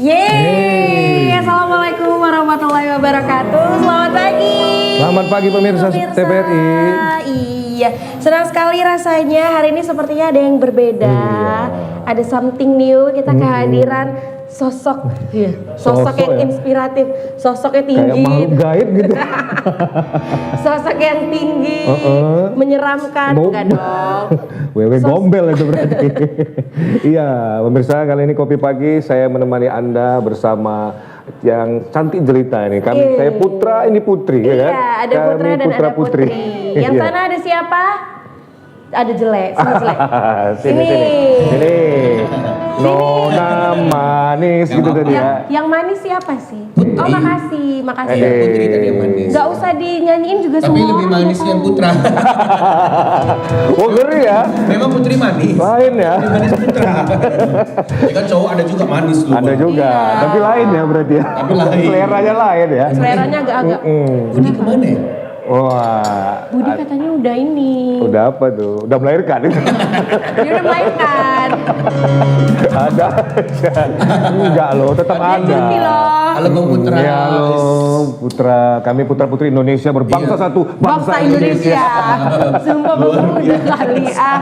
Yeay, Assalamualaikum warahmatullahi wabarakatuh. Selamat pagi. Selamat pagi pemirsa TVRI. Iya, senang sekali rasanya hari ini sepertinya ada yang berbeda. Iya. Ada something new, kita kehadiran sosok yang ya. inspiratif, sosoknya tinggi. Kayak makhluk gaib gitu. Sosok yang tinggi, menyeramkan, enggak dong. Wewe gombel itu berarti. Iya, pemirsa kali ini Kopi Pagi saya menemani Anda bersama yang cantik jelita ini. Saya putra, ini putri ya kan? Iya, ada putra Kami dan ada putri. Yang Iya. sana ada siapa? Ada jelek, sini jelek. Sini. Nona manis gitu tadi ya. Yang manis siapa sih? Oh, makasih. Putri tadi yang manis. Gak usah dinyanyiin juga Tapi semua. lebih manis yang Putra. Oh ngeri ya. Memang Putri manis. Lain ya. Lebih manis Putra. Ya kan cowok ada juga manis loh. Ada juga, Iya. tapi lain ya berarti ya. Tapi lain. Seleranya lain ya. Seleranya agak-agak. Budi kemana ya? Wah. Budi katanya udah ini. Udah apa tuh? Udah melahirkan itu. Dia udah melahirkan. Ada aja. Enggak loh, tetap ada. Cuti loh. Halo Bang Putra. Ya halo putra, kami putra putri Indonesia berbangsa Iya. satu, Bangsa Indonesia. Sumpah udah kali ah.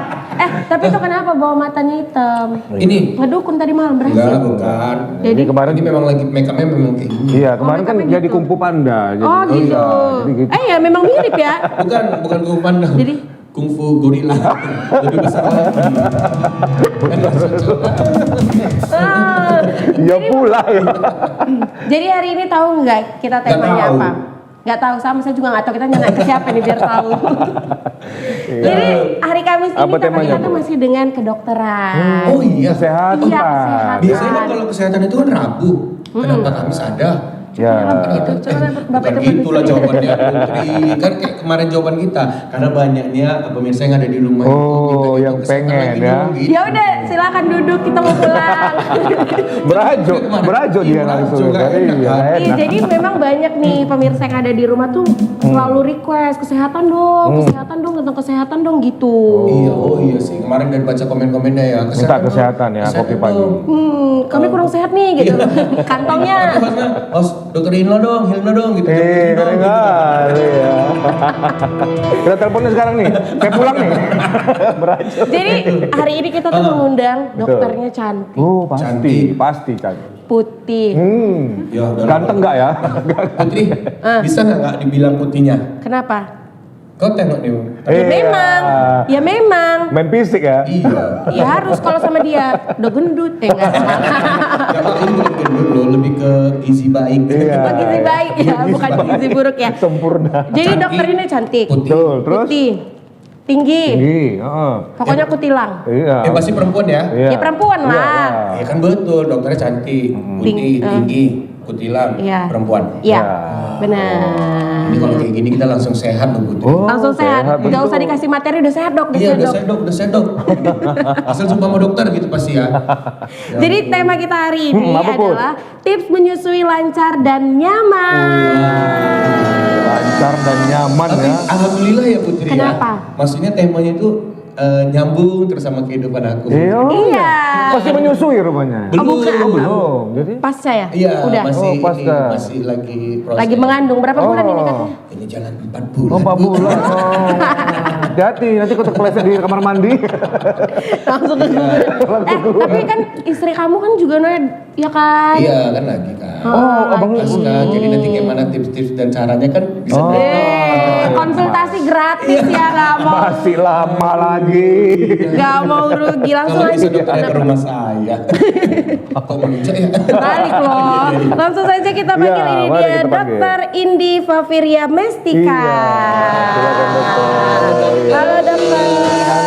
Tapi itu kenapa bawa matanya hitam? Ini. Ngedukun tadi malam Enggak, berhasil. bukan. Jadi kemarin Ini memang lagi make upnya memang kayak gini. iya, kemarin kan makanya jadi gitu. kumpu panda. Oh gitu. Iya, jadi gitu. Ya memang mirip ya. Bukan kung fu panda. Jadi? Kung fu gorila. Lebih besar lagi. Ah. Iya pula ya. Jadi hari ini tahu nggak kita temanya tahu. apa? Nggak tahu, sama saya juga nggak tahu. Kita nanya ke siapa nih biar tahu. Jadi hari Kamis ini Apa tapi temanya, kita Bu? masih dengan kedokteran. Oh iya. Kesehatan, Iya, Pak. kesehatan. Biasanya kan kalau kesehatan itu kan Rabu. Kenapa Kamis ada? Ya. Itu coba Bapak Bukan itu itulah jawabannya Putri. Kan kayak kemarin jawaban kita. Karena banyaknya pemirsa yang ada di rumah Oh, itu yang kesehatan pengen lagi ya. dong, gitu. Ya udah, silakan duduk, kita mau pulang. Berajo dia langsung. nggak Jadi enak, ya kan? Iya, enak. jadi memang banyak nih pemirsa yang ada di rumah tuh selalu request kesehatan dong tentang kesehatan dong gitu. Iya, oh iya sih. Kemarin udah baca komen-komennya ya. Minta kesehatan ya, Kopi Pagi. dong. Kami kurang sehat nih gitu. Kantongnya. Tapi hostnya, host dokter Hilna dong gitu. Keren kali ya. Kita teleponnya sekarang nih. Saya pulang nih. Berajo. Jadi hari ini kita tuh mengundang dokternya cantik, Oh, pasti, Cantik. pasti cantik. putih. Ya, udah Ganteng nggak ya? Putri, bisa nggak dibilang putihnya? Kenapa? Kau tengok nih. Ya memang. Main fisik ya? Iya. Ya harus kalau sama dia udah gendut enggak. Kalau ini bukan gendut loh, lebih ke gizi baik. Iya. Gizi baik ya, bukan gizi buruk ya. Sempurna. Jadi Cantik. dokter ini cantik, Putih. Betul, terus? putih, tinggi, Tinggi, pokoknya kutilang. iya. Pasti perempuan ya? Iya. Ya perempuan Iya, lah. Ya kan betul, dokternya cantik, putih, tinggi, kutilang, Iya. perempuan. Iya, Ya. benar. Ini kalau kayak gini kita langsung sehat loh Putri. Oh, Langsung sehat, nggak betul. usah dikasih materi udah sehat dok, Iya, udah sehat dok. Asal sumpah sama dokter gitu pasti ya. Jadi tema kita hari ini apa, Put? adalah tips menyusui lancar dan nyaman. Lancar dan nyaman Tapi ya. alhamdulillah ya Putri Kenapa? ya. Maksudnya temanya itu nyambung terus sama kehidupan aku. Iya. Masih menyusui rupanya. Belum, Belum. Jadi Pasca ya? Iya, Udah. masih Oh, pasca. masih lagi proses. Lagi mengandung berapa bulan ini katanya? Ini jalan 4 bulan. oh, 4 bulan. Oh. Hati-hati nanti kau terpeleset di kamar mandi. Langsung ke tapi kan istri kamu kan juga ya kan? Iya, kan lagi kan. Oh, abang Pasca, jadi nanti gimana tips-tips dan caranya kan bisa Konsultasi gratis ya, nggak mau masih lama lagi. nggak mau rugi, langsung Kalau aja bisa dokternya ke rumah saya. Kok menunjuk ya? balik loh. Langsung saja kita panggil Iya, ini mari dia kita panggil. Dokter Indi Faviria Mestika. Iya, silakan, dokter. Halo dokter.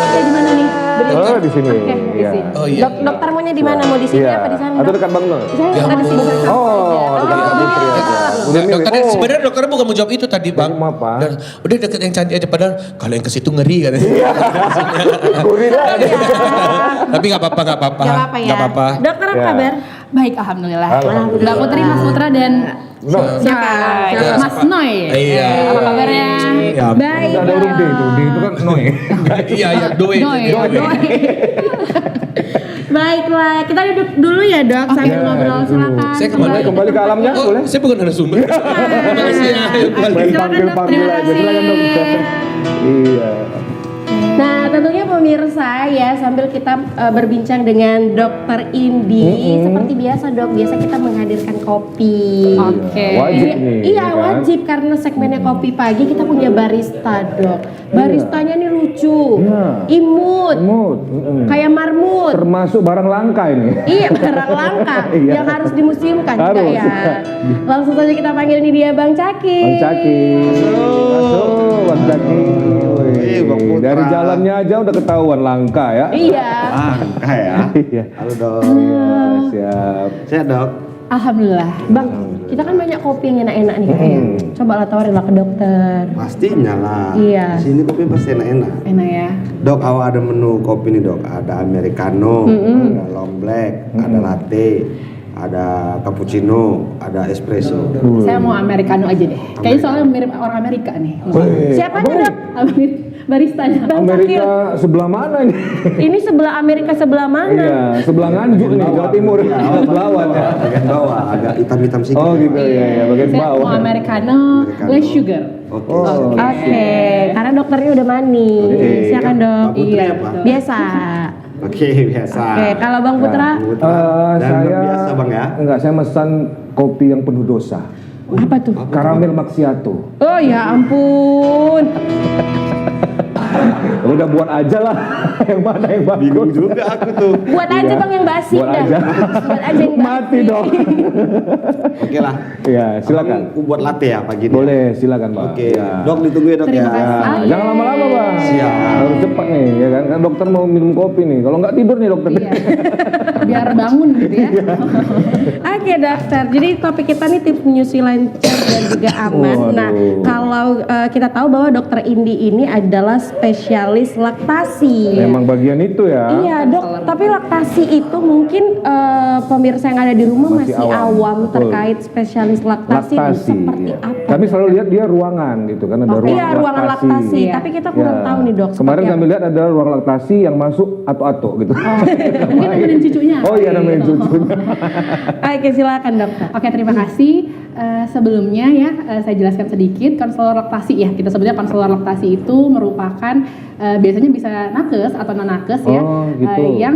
Saya di mana nih? Oh, di sini. Oke, di Iya. sini. Oh, iya. Dokter maunya di mana? Mau di sini Iya. apa di sana? Atau Dok? dekat Bang Nur? Saya Ya, di sini. Oh, dekat Kak Putri aja. Udah milih. Dokternya Oh. sebenarnya dokternya bukan mau jawab itu tadi bang. Mau apa? Udah deket yang cantik aja padahal kalau yang ke situ ngeri katanya. Gorila. Tapi nggak apa-apa. Gak apa-apa ya. Nggak apa-apa. Dokter apa Ya. kabar? Baik, alhamdulillah. Alhamdulillah. Mbak Putri, Mas Putra dan No. Siapa? Iya. Mas Noy. Iya. Apa kabarnya? Ya, Baik. Udah ada huruf D itu. D itu kan Noe. iya, doe. Noy. Doe. Baik Baiklah, kita duduk dulu ya dok sambil Ya, ngobrol dulu. silakan. Saya Kembali ke alamnya, Oh, boleh? saya bukan narasumber. Terima kasih ya. Ayo kembali. Main Silakan, Dok. panggil-panggil Terima aja, silakan dok. kasih. Iya. Nah tentunya pemirsa ya sambil kita berbincang dengan Dokter Indi, seperti biasa dok, biasa kita menghadirkan kopi. Oke. Wajib nih. Iya ya kan? wajib karena segmennya kopi pagi kita punya barista dok. Baristanya nih lucu, Iya. imut, Imut. kayak marmut. Termasuk barang langka ini. Iya barang langka Iya. yang harus dimuseumkan juga Harus. ya. Langsung saja kita panggil ini dia Bang Caki. Bang Caki. Masuk, Bang Caki. Wih, Bang Putra. dari jalannya aja udah ketahuan langka ya. Iya. Langka ya. Iya. Halo dok. Iya, siap. Sehat dok. Alhamdulillah. Bang, kita kan banyak kopi yang enak-enak nih kayaknya. Coba lah tawarin lah ke dokter. Pastinya lah. Iya. Di sini kopi pasti enak-enak. Enak ya. Dok, awal ada menu kopi nih dok. Ada americano, ada long black, ada latte, ada cappuccino, ada espresso. Saya mau americano aja deh. Kayaknya soalnya mirip orang Amerika nih. Wih, Siapanya dok? Mirip baristanya. Amerika sebelah mana ini? Ini sebelah Amerika sebelah mana? Iya, sebelah Nganjuk nih, Jawa Timur. Belawan ya. Bagian bawah, agak hitam-hitam sedikit. Oh gitu ya, ya bagian Saya mau bawah. americano, less sugar. Oke. Oh, Oke, karena dokternya udah mani. Oke, Silakan ya. dok. Pak Putra ya, Pak? Biasa. Oke, biasa. Oke, kalau Bang Putra? Bang Putra. Dan saya biasa bang ya. Enggak, saya pesan kopi yang penuh dosa. Apa tuh? Karamel macchiato. Oh ya ampun. Udah buat aja lah. Yang mana yang bagus? Bingung juga aku tuh. Buat aja Iya. bang yang basi Buat dah. aja. Buat aja yang Mati basi. dong. Oke lah. Ya, silakan. Abang buat latte ya pagi ini. Boleh, silakan, Bang. Oke. Ya. Dok ditunggu ya dok Terima ya. kasih. Ya, jangan lama-lama, Bang. Siap. Harus cepat nih, ya kan? Kan dokter mau minum kopi nih. Kalau nggak tidur nih dokter. Iya. Biar bangun gitu ya. Oke dokter, jadi topik kita nih tips menyusui lancar dan juga aman. Waduh. Nah, kalau kita tahu bahwa dokter Indi ini adalah spesialis laktasi. Memang bagian itu ya. Iya dok, tapi laktasi itu mungkin pemirsa yang ada di rumah Masih masih awam, awam betul. terkait spesialis laktasi, itu Laktasi. seperti Ya. apa? Kami selalu lihat dia ruangan gitu kan, ada ruang Iya ruangan laktasi, Iya. tapi kita kurang Ya. tahu nih dok. Kemarin seperti kami lihat ada ruang laktasi yang masuk ato-ato gitu. Mungkin nemenin cucunya. Oh iya namanya cucunya. apa. Oke silakan dokter. Oke, terima kasih. Sebelumnya ya, saya jelaskan sedikit konselor laktasi ya. Kita sebutnya konselor laktasi itu merupakan biasanya bisa nakes atau non nakes ya, Oh, gitu. yang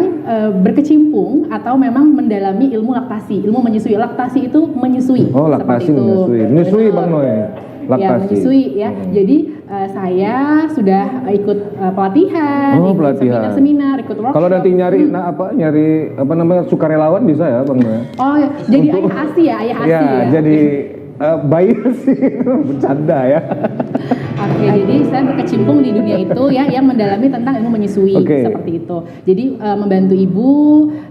berkecimpung atau memang mendalami ilmu laktasi, ilmu menyusui. Laktasi itu menyusui. Oh laktasi seperti itu. menyusui. Menyusui Betul. Bang Noe. Ya, Laktasi. menyusui ya. Jadi saya sudah ikut pelatihan, Oh, ikut pelatihan. seminar, ikut workshop. Kalau nanti nyari nyari apa namanya sukarelawan bisa ya Bang Noe. Oh, ya. Jadi ayah ASI ya, ayah ASI Ya, ya. jadi bayi sih bercanda ya. Oke, jadi saya berkecimpung di dunia itu ya yang mendalami tentang ilmu menyusui Oke. seperti itu. Jadi membantu ibu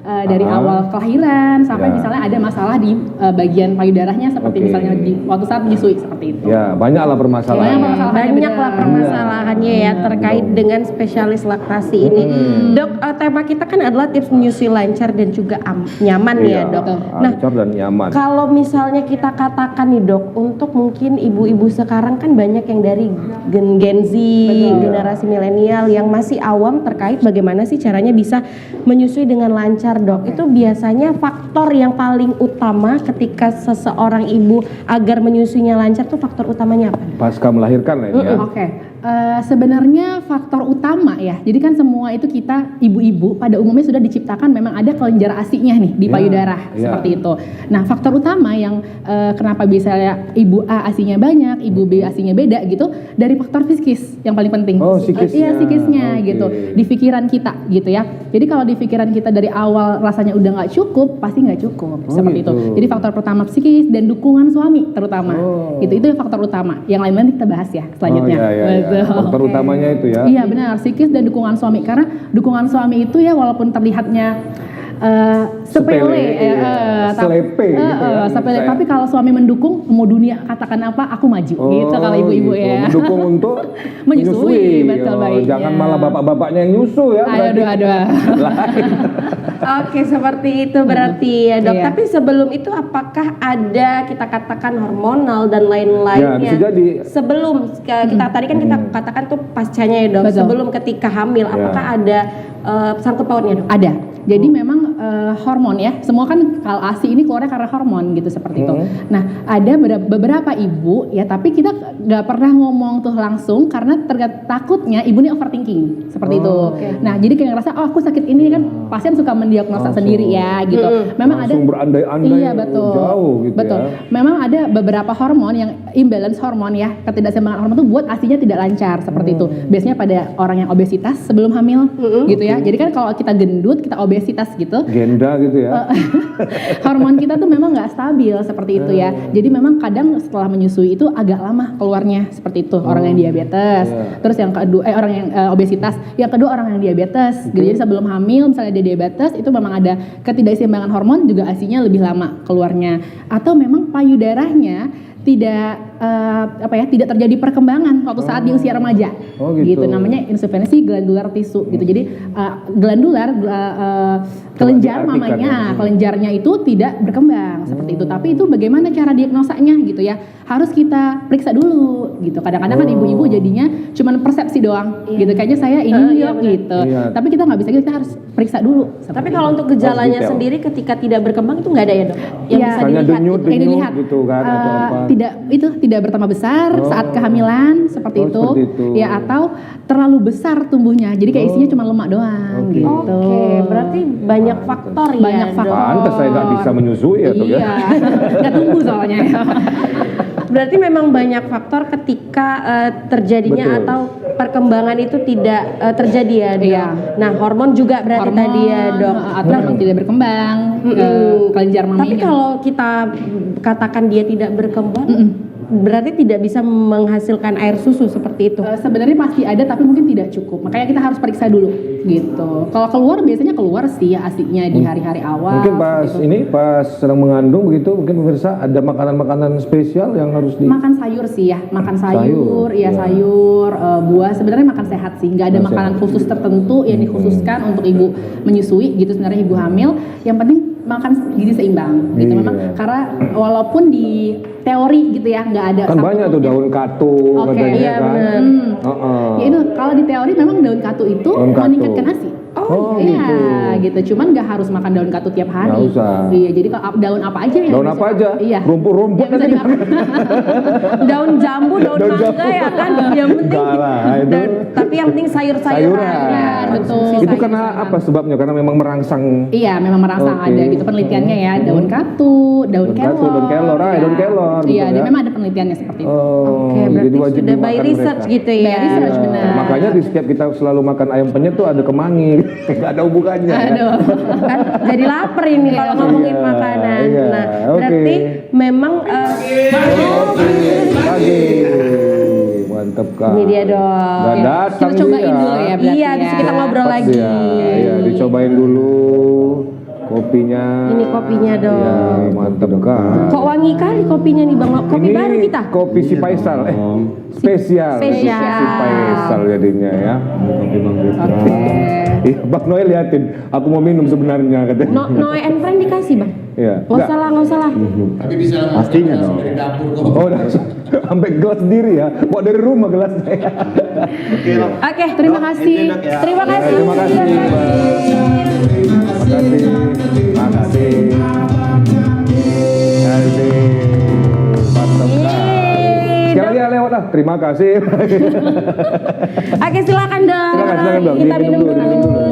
dari awal kelahiran sampai Ya. misalnya ada masalah di bagian payudaranya seperti Oke. misalnya di waktu saat menyusui seperti itu. Ya, banyaklah permasalahan. Banyak permasalahannya, Banyak lah benar. permasalahannya ya terkait dengan spesialis laktasi ini. Dok, tema kita kan adalah tips menyusui lancar dan juga nyaman ya dok. Nah, lancar dan nyaman. kalau misalnya kita katakan nih dok, untuk mungkin ibu-ibu sekarang kan banyak yang dari Gen Z, generasi milenial yang masih awam terkait bagaimana sih caranya bisa menyusui dengan lancar dok. Itu biasanya faktor yang paling utama ketika seseorang ibu agar menyusuinya lancar tuh faktor utamanya apa? Pasca melahirkan lah ini ya. Oke, sebenarnya faktor utama ya. Jadi kan semua itu kita ibu-ibu pada umumnya sudah diciptakan memang ada kelenjar ASI-nya nih di Ya, payudara ya. seperti itu. Nah, faktor utama yang kenapa bisa ibu A ASI-nya banyak, ibu B ASI-nya beda gitu dari faktor psikis yang paling penting. Oh, psikisnya. Iya, psikisnya Oke. gitu. Di pikiran kita gitu ya. Jadi kalau di pikiran kita dari awal rasanya udah nggak cukup, pasti nggak cukup seperti gitu. itu. Jadi faktor pertama psikis dan dukungan suami terutama. Oh. Gitu. Itu faktor utama. Yang lain-lain kita bahas ya selanjutnya. Oh, iya, iya, iya. Betul. Faktor Oke. utamanya itu ya. Iya benar, psikis dan dukungan suami. Karena dukungan suami itu ya walaupun terlihatnya sepele, iya. Selepe gitu ya, sepele. saya. Tapi kalau suami mendukung, mau dunia katakan apa, aku maju. gitu kalau ibu-ibu gitu. ya. Mendukung untuk Menyusui, betul, baiknya. Jangan malah bapak-bapaknya yang nyusu ya. berarti. Aduh. Oke, seperti itu berarti ya dok. Iya. Tapi sebelum itu apakah ada kita katakan hormonal dan Ya, lain-lainnya? bisa jadi. Sebelum kita tadi kan kita katakan tuh pascanya ya dok. Betul. Sebelum ketika hamil, Ya. apakah ada sangkut pautnya dok? Ada. Jadi memang hormon ya. Semua kan kalau ASI ini keluarnya karena hormon gitu seperti itu. Nah, ada beberapa ibu ya, tapi kita nggak pernah ngomong tuh langsung karena takutnya ibu ini overthinking seperti itu. Nah, jadi kayak ngerasa oh aku sakit ini kan, pasien suka mendiagnosa sendiri ya gitu. Memang langsung berandai-andai iya betul. Jauh gitu betul. ya. Memang ada beberapa hormon yang imbalance hormon ya, ketidakseimbangan hormon itu buat ASInya tidak lancar seperti itu. Biasanya pada orang yang obesitas sebelum hamil gitu ya. Jadi kan kalau kita gendut, kita obesitas gitu. Genda gitu ya. Hormon kita tuh memang nggak stabil seperti itu ya. Jadi memang kadang setelah menyusui itu agak lama keluarnya seperti itu. Orang yang diabetes, terus yang kedua orang yang obesitas, yang kedua orang yang diabetes. Jadi sebelum hamil misalnya dia diabetes itu memang ada ketidakseimbangan hormon, juga ASInya lebih lama keluarnya. Atau memang payudaranya tidak tidak terjadi perkembangan waktu saat di usia remaja. Gitu. Namanya insufficiency glandular tissue gitu. Jadi glandular kelenjar mamanya, kelenjarnya itu tidak berkembang seperti itu. Tapi itu bagaimana cara diagnosanya gitu ya? Harus kita periksa dulu gitu. Kadang-kadang kan ibu-ibu jadinya cuman persepsi doang gitu. Kayaknya saya ini gitu. Tapi kita nggak bisa gitu, kita harus periksa dulu. Tapi kalau untuk gejalanya sendiri ketika tidak berkembang itu nggak ada ya dok? Yang bisa dilihat gitu kan atau apa? Tidak bertambah besar saat kehamilan seperti itu. Ya, atau terlalu besar tumbuhnya. Jadi kayak isinya cuma lemak doang gitu. Berarti banyak faktor ya. Banyak faktor. Pantes saya nggak bisa menyusui ya dok ya. Iya. Nggak tumbuh soalnya. Berarti memang banyak faktor ketika terjadinya atau perkembangan itu tidak terjadi ya dok. Iya. Nah hormon juga berarti tadi ya dok. Atau memang tidak berkembang kelenjar maminya. Tapi kalau kita katakan dia tidak berkembang, berarti tidak bisa menghasilkan air susu seperti itu. Sebenarnya pasti ada tapi mungkin tidak cukup. Makanya kita harus periksa dulu gitu. Kalau keluar biasanya keluar sih ya ASInya di hari-hari awal. Mungkin pas sedang mengandung begitu, mungkin pemirsa ada makanan-makanan spesial yang harus makan sayur sih ya, makan sayur, sayur, buah. Sebenarnya makan sehat sih, nggak ada makanan khusus tertentu yang dikhususkan untuk ibu menyusui gitu. Sebenarnya ibu hamil, yang penting makan gizi seimbang gitu. Memang karena walaupun di teori gitu ya nggak ada kan banyak tuh daun katu katanya kan. Ya itu kalau di teori memang daun katu itu meningkatkan ASI. Gitu. Cuman nggak harus makan daun katu tiap hari. Nggak usah. Iya, jadi kalau daun apa aja yang daun apa aja? Iya. Rumput-rumput bisa dimakan. Daun jambu, daun mangga ya kan. Yang penting. Tapi yang penting sayur-sayuran. Betul. Itu karena apa sebabnya? Karena memang merangsang. Iya, memang merangsang ada gitu penelitiannya ya. Daun katu, daun kelor. Daun kelor. Iya, memang ada penelitiannya seperti itu. Berarti sudah by research gitu ya. By research benar. Makanya di setiap kita selalu makan ayam penyet tuh ada kemangi. Nggak ada hubungannya. Aduh. Kan jadi lapar ini kalau ngomongin makanan. Nah, berarti memang pagi. Mantep kan. Ini dia dong. Nggak datang kita cobain dulu ya berarti. Iya, habis kita ngobrol lagi. Iya, dicobain dulu kopinya. Ini kopinya dong. Ya, mantep kan. Kok wangi kali kopinya nih Bang? Kopi ini baru kita. Kopi si Faisal. Spesial. Spesial. Si Faisal jadinya ya. Kopi Bang Faisal. Iya, Bang Noel liatin. Aku mau minum sebenarnya katanya. Noe and friend dikasih Bang. Iya. Nggak salah. Tapi bisa langsung Pastinya dong. dari dapur kok. Oh, sampai gelas sendiri ya. Bawa dari rumah gelasnya. Oke, terima kasih. Terima kasih. Terima kasih. Mantap kan. Sekali lagi lewat lah. Terima kasih. Oke, silakan dong. Silakan, Bang. Kita minum dulu.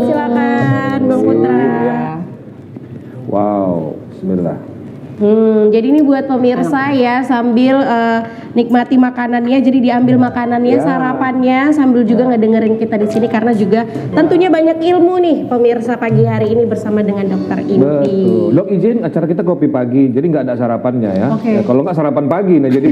Silakan Bang Putra. Wow, bismillah. Jadi ini buat pemirsa ya sambil nikmati makanannya, jadi diambil makanannya, sarapannya sambil juga ngedengerin kita di sini karena juga tentunya banyak ilmu nih pemirsa pagi hari ini bersama dengan Dokter Inti. Betul. Dok izin acara kita kopi pagi, jadi nggak ada sarapannya ya. Ya kalau nggak sarapan pagi, nah jadi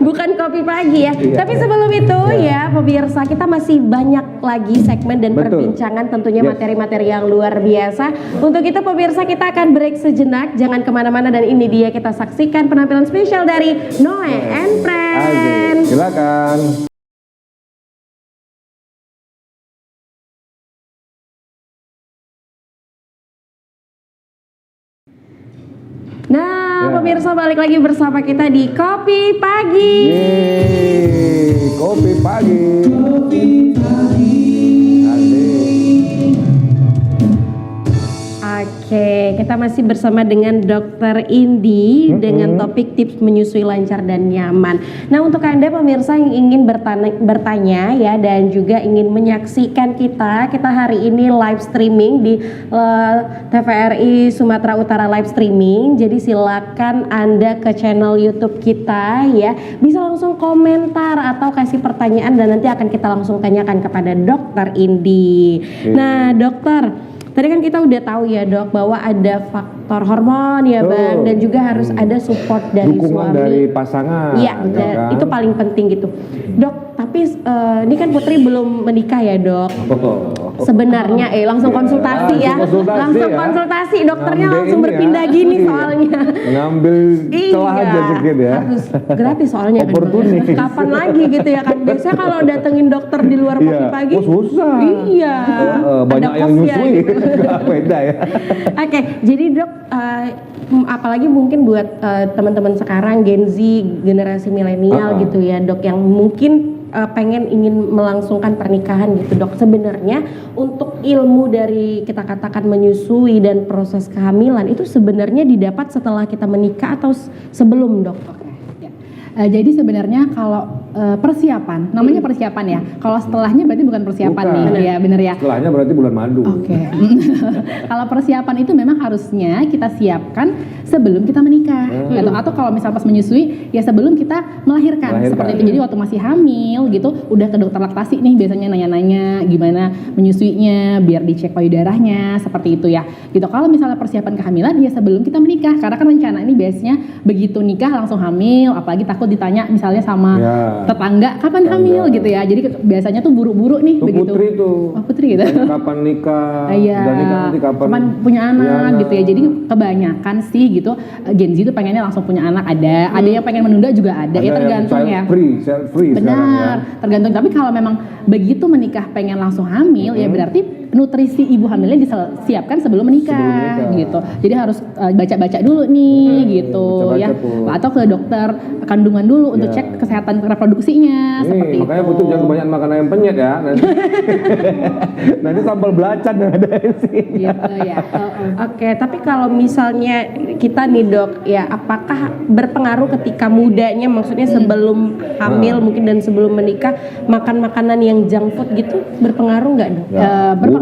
bukan kopi pagi ya. Tapi sebelum itu ya pemirsa kita masih banyak lagi segmen dan perbincangan tentunya materi-materi yang luar biasa. Untuk itu pemirsa kita akan break sejenak, jangan kemana-mana dan ini dia kita saksikan penampilan spesial dari Noe and Friends. Silakan. Nah, pemirsa balik lagi bersama kita di Kopi Pagi. Yeay, kopi pagi. kita masih bersama dengan Dokter Indi dengan topik tips menyusui lancar dan nyaman. Nah, untuk Anda pemirsa yang ingin bertanya ya dan juga ingin menyaksikan kita hari ini live streaming di TVRI Sumatera Utara live streaming. Jadi silakan Anda ke channel YouTube kita ya, bisa langsung komentar atau kasih pertanyaan dan nanti akan kita langsung tanyakan kepada Dokter Indi. Nah, dokter, tadi kan kita udah tahu ya dok bahwa ada faktor hormon ya bang, dan juga harus ada support dari dukungan suami. dari pasangan. Iya, ya kan? itu paling penting gitu. Dok, tapi ini kan Putri belum menikah ya dok. Sebenarnya langsung konsultasi ya, langsung konsultasi dokternya Ngambil langsung ini berpindah ya. gini Iya. soalnya. Ngambil celah aja sedikit ya. Harus gratis soalnya kan. Opportunis. Kapan lagi gitu ya kan? Biasanya kalau datengin dokter di luar pagi-pagi, Oh, susah. Iya. Banyak Ada yang kosnya nyusui, gitu. nggak beda ya. Oke, jadi dok, apalagi mungkin buat teman-teman sekarang Gen Z, generasi milenial gitu ya dok, yang mungkin pengen ingin melangsungkan pernikahan gitu dok. Sebenarnya untuk ilmu dari kita katakan menyusui dan proses kehamilan itu sebenarnya didapat setelah kita menikah atau sebelum dok? Jadi sebenarnya kalau persiapan, namanya persiapan ya. Kalau setelahnya berarti bukan persiapan Bukan. nih, ya bener ya. Setelahnya berarti bulan madu. Oke. Kalau persiapan itu memang harusnya kita siapkan sebelum kita menikah, gitu. Atau kalau misal pas menyusui, ya sebelum kita melahirkan. Seperti itu. Jadi waktu masih hamil gitu, udah ke dokter laktasi nih biasanya nanya-nanya gimana menyusuinya, biar dicek payudaranya, seperti itu ya. Gitu. Kalau misalnya persiapan kehamilan, ya sebelum kita menikah, karena kan rencana ini biasanya begitu nikah langsung hamil, apalagi takut ditanya misalnya sama tetangga kapan hamil gitu ya. Jadi biasanya tuh buru-buru nih Tuh begitu. Putri tuh. Oh, Putri gitu. Tanya kapan nikah? Iya. Udah nikah nanti kapan punya anak gitu ya. Jadi kebanyakan sih gitu Gen Z itu pengennya langsung punya anak, ada yang pengen menunda juga ada ya, tergantung ya. Child free sekarang ya. Benar, tergantung. Tapi kalau memang begitu menikah pengen langsung hamil ya berarti nutrisi ibu hamilnya disiapkan sebelum menikah gitu. Jadi harus baca-baca dulu nih gitu ya. Atau ke dokter kandungan dulu untuk cek kesehatan reproduksinya seperti itu. Makanya Putri jangan kebanyakan makan ayam penyet ya. Nanti sambal belacan yang ada sih. Gitu ya. Oke, tapi kalau misalnya kita nih dok, ya apakah berpengaruh ketika mudanya, maksudnya sebelum hamil mungkin dan sebelum menikah, makan makanan yang junk food gitu berpengaruh nggak dok?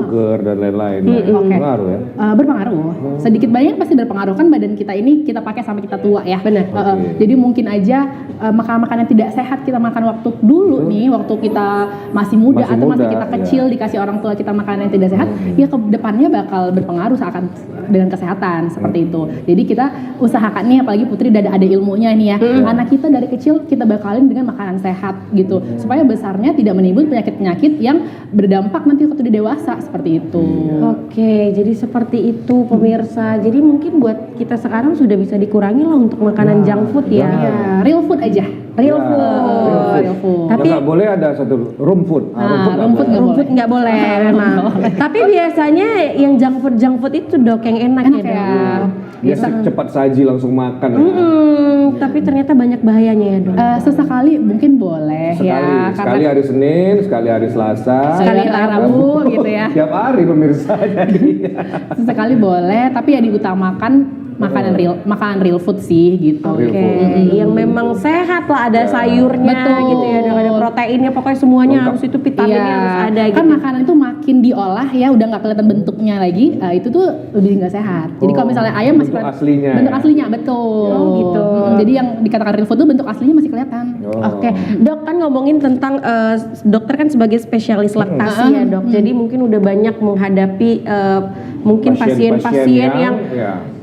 Burger dan lain-lain. Pengaruh ya. Berpengaruh. Sedikit banyak pasti berpengaruh, kan badan kita ini kita pakai sampai kita tua ya. Benar. Jadi mungkin aja makanan-makanan yang tidak sehat kita makan waktu dulu nih, waktu kita masih muda atau masih kita kecil dikasih orang tua kita makanan yang tidak sehat, ya ke depannya bakal berpengaruh akan dengan kesehatan seperti itu. Jadi kita usahakan nih, apalagi Putri udah ada ilmunya nih ya, anak kita dari kecil kita bakalin dengan makanan sehat gitu, supaya besarnya tidak menimbulkan penyakit-penyakit yang berdampak nanti waktu di dewasa seperti itu. Oke, jadi seperti itu pemirsa. Jadi mungkin buat kita sekarang sudah bisa dikurangi lah untuk makanan junk food ya. Ya, real food aja. Real food. Real food. Tapi nggak boleh ada satu room food. room food nggak rumput nggak boleh memang. Tapi biasanya yang junk food itu dok yang enak ya dok. Dia cepat saji langsung makan. Tapi ternyata banyak bahayanya ya dok. Sesekali mungkin boleh ya, Sekali hari Senin, sekali hari Selasa, sekali hari Rabu gitu ya. Tiap hari pemirsa. Sesekali boleh, tapi ya diutamakan makanan real food sih gitu. Oke, yang memang sehat lah, ada sayurnya gitu ya, ada proteinnya, pokoknya semuanya harus itu, vitaminnya harus ada gitu. Kan makanan itu makin diolah ya, udah nggak kelihatan bentuknya lagi, itu tuh lebih nggak sehat. Jadi kalau misalnya ayam masih bentuk kelihatan aslinya. bentuk aslinya, betul. Oh, gitu. Jadi yang dikatakan real food tuh bentuk aslinya masih kelihatan. Oke, dok kan ngomongin tentang dokter kan sebagai spesialis laktasi ya dok. Jadi mungkin udah banyak menghadapi mungkin pasien-pasien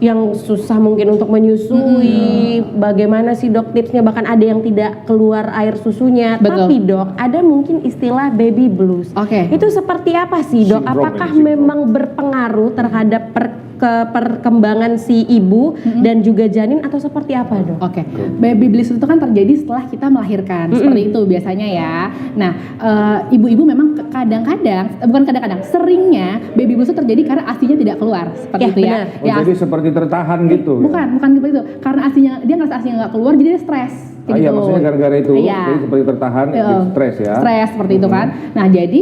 yang susah mungkin untuk menyusui. Bagaimana sih dok tipsnya? Bahkan ada yang tidak keluar air susunya. Betul. Tapi dok, ada mungkin istilah baby blues. Oke. Itu seperti apa sih dok? Apakah memang berpengaruh terhadap perkembangan si ibu dan juga janin atau seperti apa dok? Oke, baby blues itu kan terjadi setelah kita melahirkan, seperti itu biasanya ya. Nah, ibu-ibu memang kadang-kadang, seringnya baby blues itu terjadi karena ASI-nya tidak keluar, seperti itu ya. Jadi seperti tertahan gitu. Bukan seperti itu. Karena dia ngerasa ASI-nya nggak keluar, jadi dia stres. Iya, maksudnya gara-gara itu, Iya. jadi seperti tertahan, stres ya. Stres seperti itu kan. Nah, jadi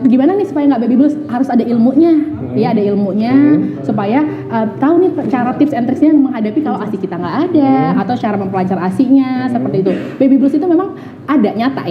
gimana nih supaya nggak baby blues? Harus ada ilmunya. ya ada ilmunya supaya tahu nih cara tips and tricksnya menghadapi kalau ASI kita nggak ada atau cara mempelancar ASInya seperti itu. Baby blues itu memang ada nyata,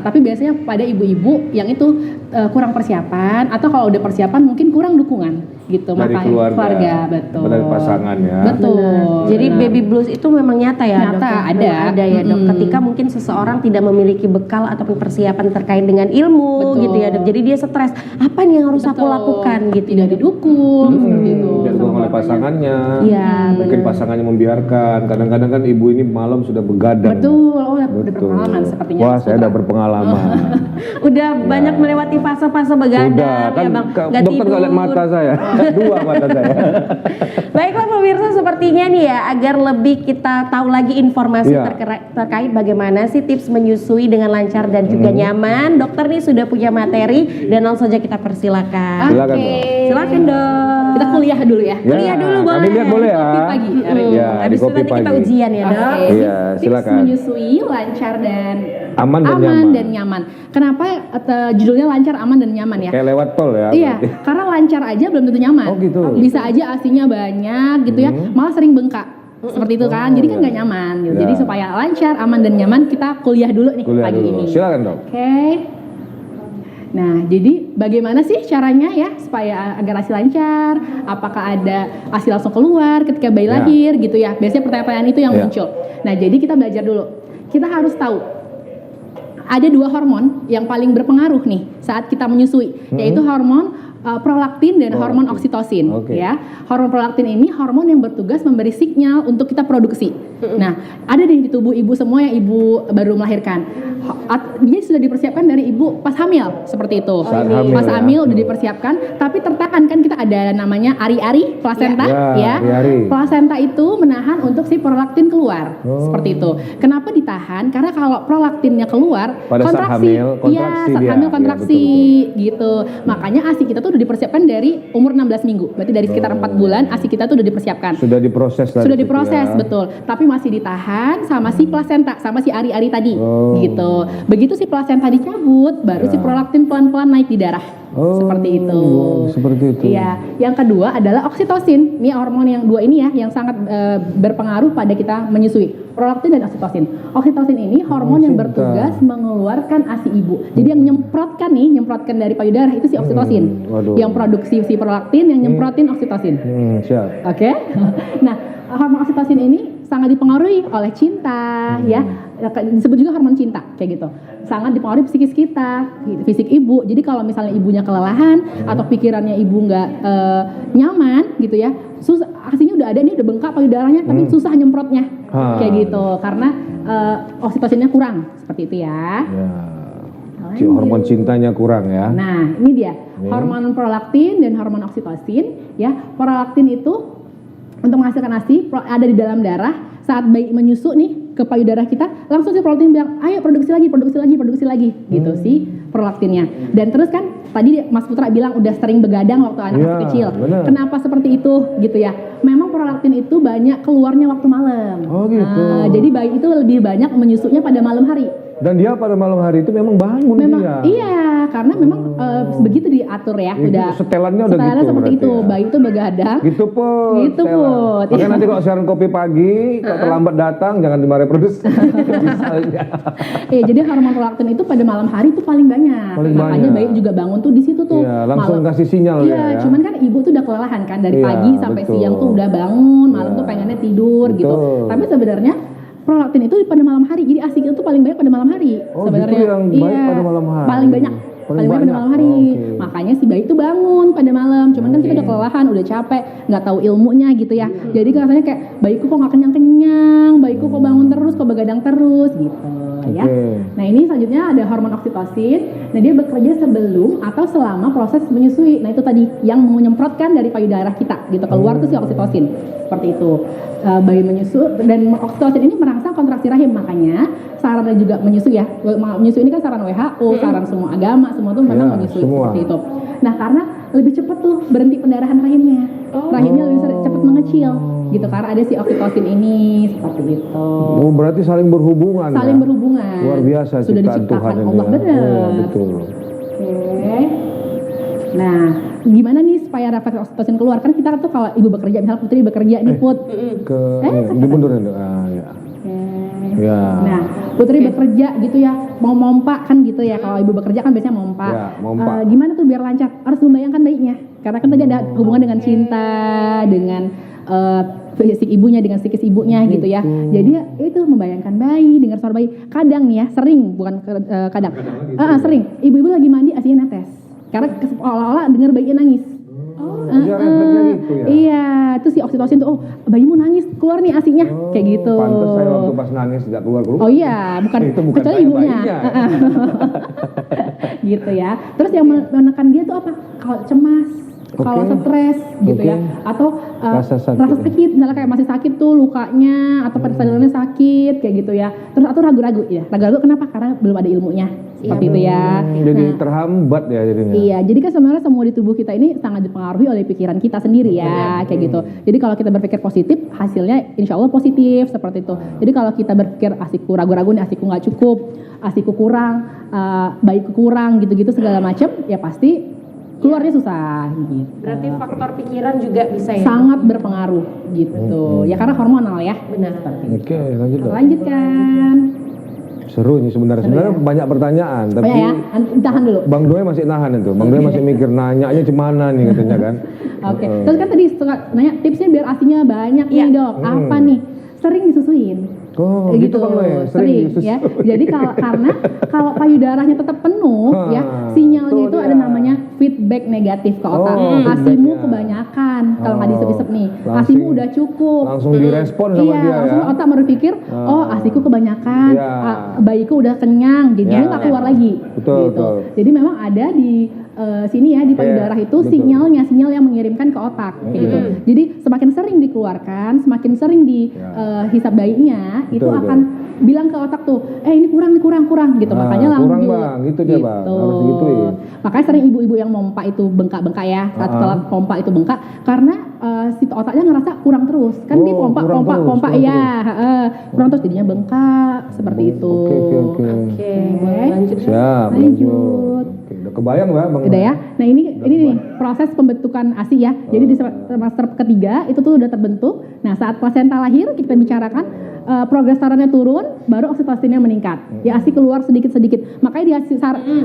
tapi biasanya pada ibu-ibu yang itu kurang persiapan atau kalau udah persiapan mungkin kurang dukungan gitu. Dari Makanya keluarga, betul. dari pasangan ya. Betul. Jadi baby blues itu memang nyata ya, Nyata, Dok? ada. Ya, Dok. Ketika mungkin seseorang tidak memiliki bekal ataupun persiapan terkait dengan ilmu Betul. gitu ya, Dok. Jadi dia stres, apa nih yang harus aku Betul. lakukan gitu. Tidak didukung seperti itu. Didukung oleh pasangannya. Iya, Mungkin pasangannya membiarkan. Kadang-kadang kan ibu ini malam sudah begadang. Betul. Oh, udah Betul. berpengalaman sepertinya. Wah, saya udah berpengalaman. Udah banyak melewati fase-fase begadang Sudah, kan ya, Bang. Nggak dokter nggak lihat tidur. mata saya. Dua mata saya. Baiklah pemirsa, sepertinya nih ya, agar lebih kita tahu lagi informasi Iya. terkait bagaimana sih tips menyusui dengan lancar dan juga nyaman. Dokter nih sudah punya materi dan langsung saja kita persilakan. Silakan, Oke. Dok. Silakan, Dok. Kita kuliah dulu ya. Kuliah dulu, Kami boleh. lihat boleh ya. Kopi pagi hari ini. Ya, Habis di itu kopi nanti kita pagi. ujian ya, Dok. Oke. Iya, Tips silakan. menyusui lancar dan Aman dan nyaman. Kenapa judulnya lancar, aman dan nyaman ya? Kayak lewat tol ya. Iya, berarti. karena lancar aja belum tentu nyaman. Oh, gitu. Bisa aja asinya banyak gitu ya, malah sering bengkak. Seperti itu kan, jadi kan nggak nyaman gitu. Ya. Jadi supaya lancar, aman dan nyaman kita kuliah dulu nih Kuliah pagi dulu. ini. Silakan, Dok. Oke. Nah, jadi bagaimana sih caranya ya supaya agar ASI lancar? Apakah ada ASI langsung keluar ketika bayi Ya. lahir gitu ya? Biasanya pertanyaan-pertanyaan itu yang Ya. muncul. Nah, jadi kita belajar dulu. Kita harus tahu ada 2 hormon yang paling berpengaruh nih saat kita menyusui, yaitu hormon prolaktin dan hormon oksitosin. Oke. Ya, hormon prolaktin ini hormon yang bertugas memberi sinyal untuk kita produksi. Nah, ada di tubuh ibu semua yang ibu baru melahirkan. Dia sudah dipersiapkan dari ibu pas hamil seperti itu. Saat hamil Pas ya. hamil udah dipersiapkan, tapi tertahan kan kita ada namanya ari-ari plasenta Ya, ya. ari-ari. Plasenta itu menahan untuk si prolaktin keluar. Seperti itu. Kenapa ditahan? Karena kalau prolaktinnya keluar, Pada saat kontraksi. hamil, kontraksi Iya, saat dia. hamil Iya, kontraksi gitu. Makanya ASI kita tuh udah dipersiapkan dari umur 16 minggu. Berarti dari sekitar 4 bulan ASI kita tuh udah dipersiapkan. Sudah diproses tadi. Sudah gitu diproses, ya. betul. Tapi masih ditahan sama si plasenta, sama si ari-ari tadi. Oh. Gitu. Begitu si plasenta dicabut, baru si prolaktin pelan-pelan naik di darah. Oh, Seperti itu. seperti itu. Iya. Yang kedua adalah oksitosin. Ini hormon yang dua ini ya yang sangat berpengaruh pada kita menyusui. Prolaktin dan oksitosin. Oksitosin ini hormon yang cinta. bertugas mengeluarkan ASI ibu. Jadi yang nyemprotkan dari payudara itu si oksitosin. waduh. Yang produksi si prolaktin, yang nyemprotin oksitosin. Siap. Oke. Nah, hormon oksitosin ini sangat dipengaruhi oleh cinta, ya. Disebut juga hormon cinta, kayak gitu. Sangat dipengaruhi psikis kita, fisik ibu. Jadi kalau misalnya ibunya kelelahan atau pikirannya ibu nggak nyaman, gitu ya, susah. Artinya udah ada nih, udah bengkak payudaranya, tapi susah nyemprotnya, kayak gitu. Karena oksitosinnya kurang, seperti itu ya. Ya. Hormon cintanya kurang ya. Nah, ini dia hormon prolaktin dan hormon oksitosin. Ya, prolaktin itu untuk menghasilkan ASI ada di dalam darah. Saat bayi menyusu nih ke payudara kita, langsung si prolaktin bilang, ayo produksi lagi, gitu si prolaktinnya. Dan terus kan tadi Mas Putra bilang udah sering begadang waktu anak Iya, masih kecil. benar. Kenapa seperti itu, gitu ya? Memang prolaktin itu banyak keluarnya waktu malam. Oh, gitu. Jadi bayi itu lebih banyak menyusunya pada malam hari. Dan dia pada malam hari itu memang bangun Memang dia. iya, karena memang begitu diatur ya, Itu udah setelannya udah gitu seperti berarti itu. ya. Bayi itu begadang. Gitu Put. Gitu, Stella. Put. Makanya Iya. nanti kalau siaran kopi pagi, kalau terlambat datang jangan dimarahi produser. Misalnya. Jadi hormon prolaktin itu pada malam hari itu paling banyak. Paling Makanya banyak. bayi juga bangun tuh di situ tuh. Iya, langsung kasih sinyal Iya, ya. cuman kan ibu tuh udah kelelahan kan dari Iya, pagi sampai betul. siang tuh udah bangun, malam Iya. tuh pengennya tidur gitu. Betul. Tapi sebenarnya prolaktin itu pada malam hari. Jadi ASI itu tuh paling banyak pada malam hari. Oh, sebenarnya. gitu yang baik Iya, pada malam hari. Paling banyak. Paling banyak pada banyak. malam hari. Oke. Makanya si bayi itu bangun pada malam. Cuman kan kita udah kelelahan, udah capek, nggak tahu ilmunya gitu ya. Jadi rasanya kayak bayiku kok nggak kenyang-kenyang, bayiku kok bangun terus, kok begadang terus gitu ya. Nah ini selanjutnya ada hormon oksitosin. Nah dia bekerja sebelum atau selama proses menyusui. Nah itu tadi yang menyemprotkan dari payudara kita gitu keluar tuh si oksitosin seperti itu. Bayi menyusu dan oksitosin ini merangsang kontraksi rahim, makanya sarannya juga menyusui ya. Menyusui ini kan saran WHO, saran semua agama, semua tuh memang Ya, menyusui semua. seperti itu. Nah karena lebih cepat tuh berhenti pendarahan rahimnya, rahimnya lebih cepat mengecil gitu karena ada si oksitosin ini seperti itu. Oh, berarti saling berhubungan. Saling ya? berhubungan. Luar biasa Sudah ciptaan diciptakan Tuhan ini Allah ya. benar. Iya, betul. Oke. Nah, gimana nih supaya refleks oksitosin keluar? Kan kita tuh kalau ibu bekerja, misalnya Putri bekerja nih Put. Dimundurin tuh. Ya. Ya. Nah, Putri bekerja gitu ya, mau mompa kan gitu ya. Kalau ibu bekerja kan biasanya mompa. Ya, mompa. Gimana tuh biar lancar? Harus membayangkan bayinya. Karena kan tadi ada hubungan dengan cinta, dengan fisik ibunya, dengan psikis ibunya gitu ya. Jadi ya, itu membayangkan bayi, dengar suara bayi. Kadang nih ya, sering bukan kadang. Sering. Ibu-ibu lagi mandi asinya netes. Karena seolah-olah dengar bayinya nangis. Dia refleksnya gitu ya. Iya, itu si oksitosin tuh, oh bayimu nangis, keluar nih asinya, kayak gitu. Pantes saya waktu pas nangis tidak keluar. Oh iya, bukan, Itu bukan kecuali saya, ibunya. bayinya. Gitu ya. Terus yang menekan dia tuh apa? Kalau cemas, kalau stres gitu ya, atau Rasa sakit. rasa sakit, misalnya kayak masih sakit tuh lukanya atau persadarannya sakit kayak gitu ya. Terus atau ragu-ragu ya. Ragu-ragu kenapa? Karena belum ada ilmunya. Seperti itu ya. Jadi terhambat ya jadinya. Iya, jadi kan sebenarnya semua di tubuh kita ini sangat dipengaruhi oleh pikiran kita sendiri ya, kayak gitu. Jadi kalau kita berpikir positif, hasilnya insya Allah positif seperti itu. Jadi kalau kita berpikir asiku ragu-ragu nih, asiku nggak cukup, asiku kurang, baikku kurang, gitu-gitu segala macam, ya pasti keluarnya susah gitu. Berarti faktor pikiran juga bisa ya? Sangat berpengaruh gitu. Ya karena hormonal ya. Benar. Oke, lanjut dong. Lanjutkan. Seru nih sebenarnya. Sebenarnya banyak pertanyaan, tapi Oh ya, tahan dulu. Bang Doi masih nahan itu. Bang Doi masih mikir nanyanya cemana nih katanya kan. Oke. Terus kan tadi suka nanya tipsnya biar asinya banyak nih dok. Apa nih? Sering disusuin. Oh, gitu Bang Doi. Sering ya. Jadi karena kalau payudaranya tetap penuh ya, sinyalnya itu ada namanya feedback negatif ke otak. Asimu kebanyakan kalau nggak diisep-isep nih. Asimu udah cukup. Langsung direspon sama dia langsung ya. otak berpikir, oh asiku kebanyakan, Iya. Bayiku udah kenyang, jadinya nggak keluar lagi. Betul, gitu. betul. Jadi memang ada di sini ya di payudara itu betul. sinyal yang mengirimkan ke otak kayak gitu. Jadi semakin sering dikeluarkan, semakin sering dihisap bayinya, itu Betul, akan bilang ke otak tuh, ini kurang gitu. Makanya kurang lanjut. Bang, gitu dia Bang, harus digituin. Makanya sering ibu-ibu yang mompa itu bengkak-bengkak ya, saat setelah pompa itu bengkak karena si otaknya ngerasa kurang terus. Kan dia pompa kurang terus jadinya bengkak seperti itu. Oke. Lanjut. Siap, Lanjut. Oke, udah kebayang Bang. Udah ya. Nah ini nih proses pembentukan ASI ya. Jadi di semester ketiga itu tuh udah terbentuk. Nah saat plasenta lahir kita bicarakan progesteronnya turun, baru oksitosinnya meningkat. Ya ASI keluar sedikit-sedikit. Makanya di ASI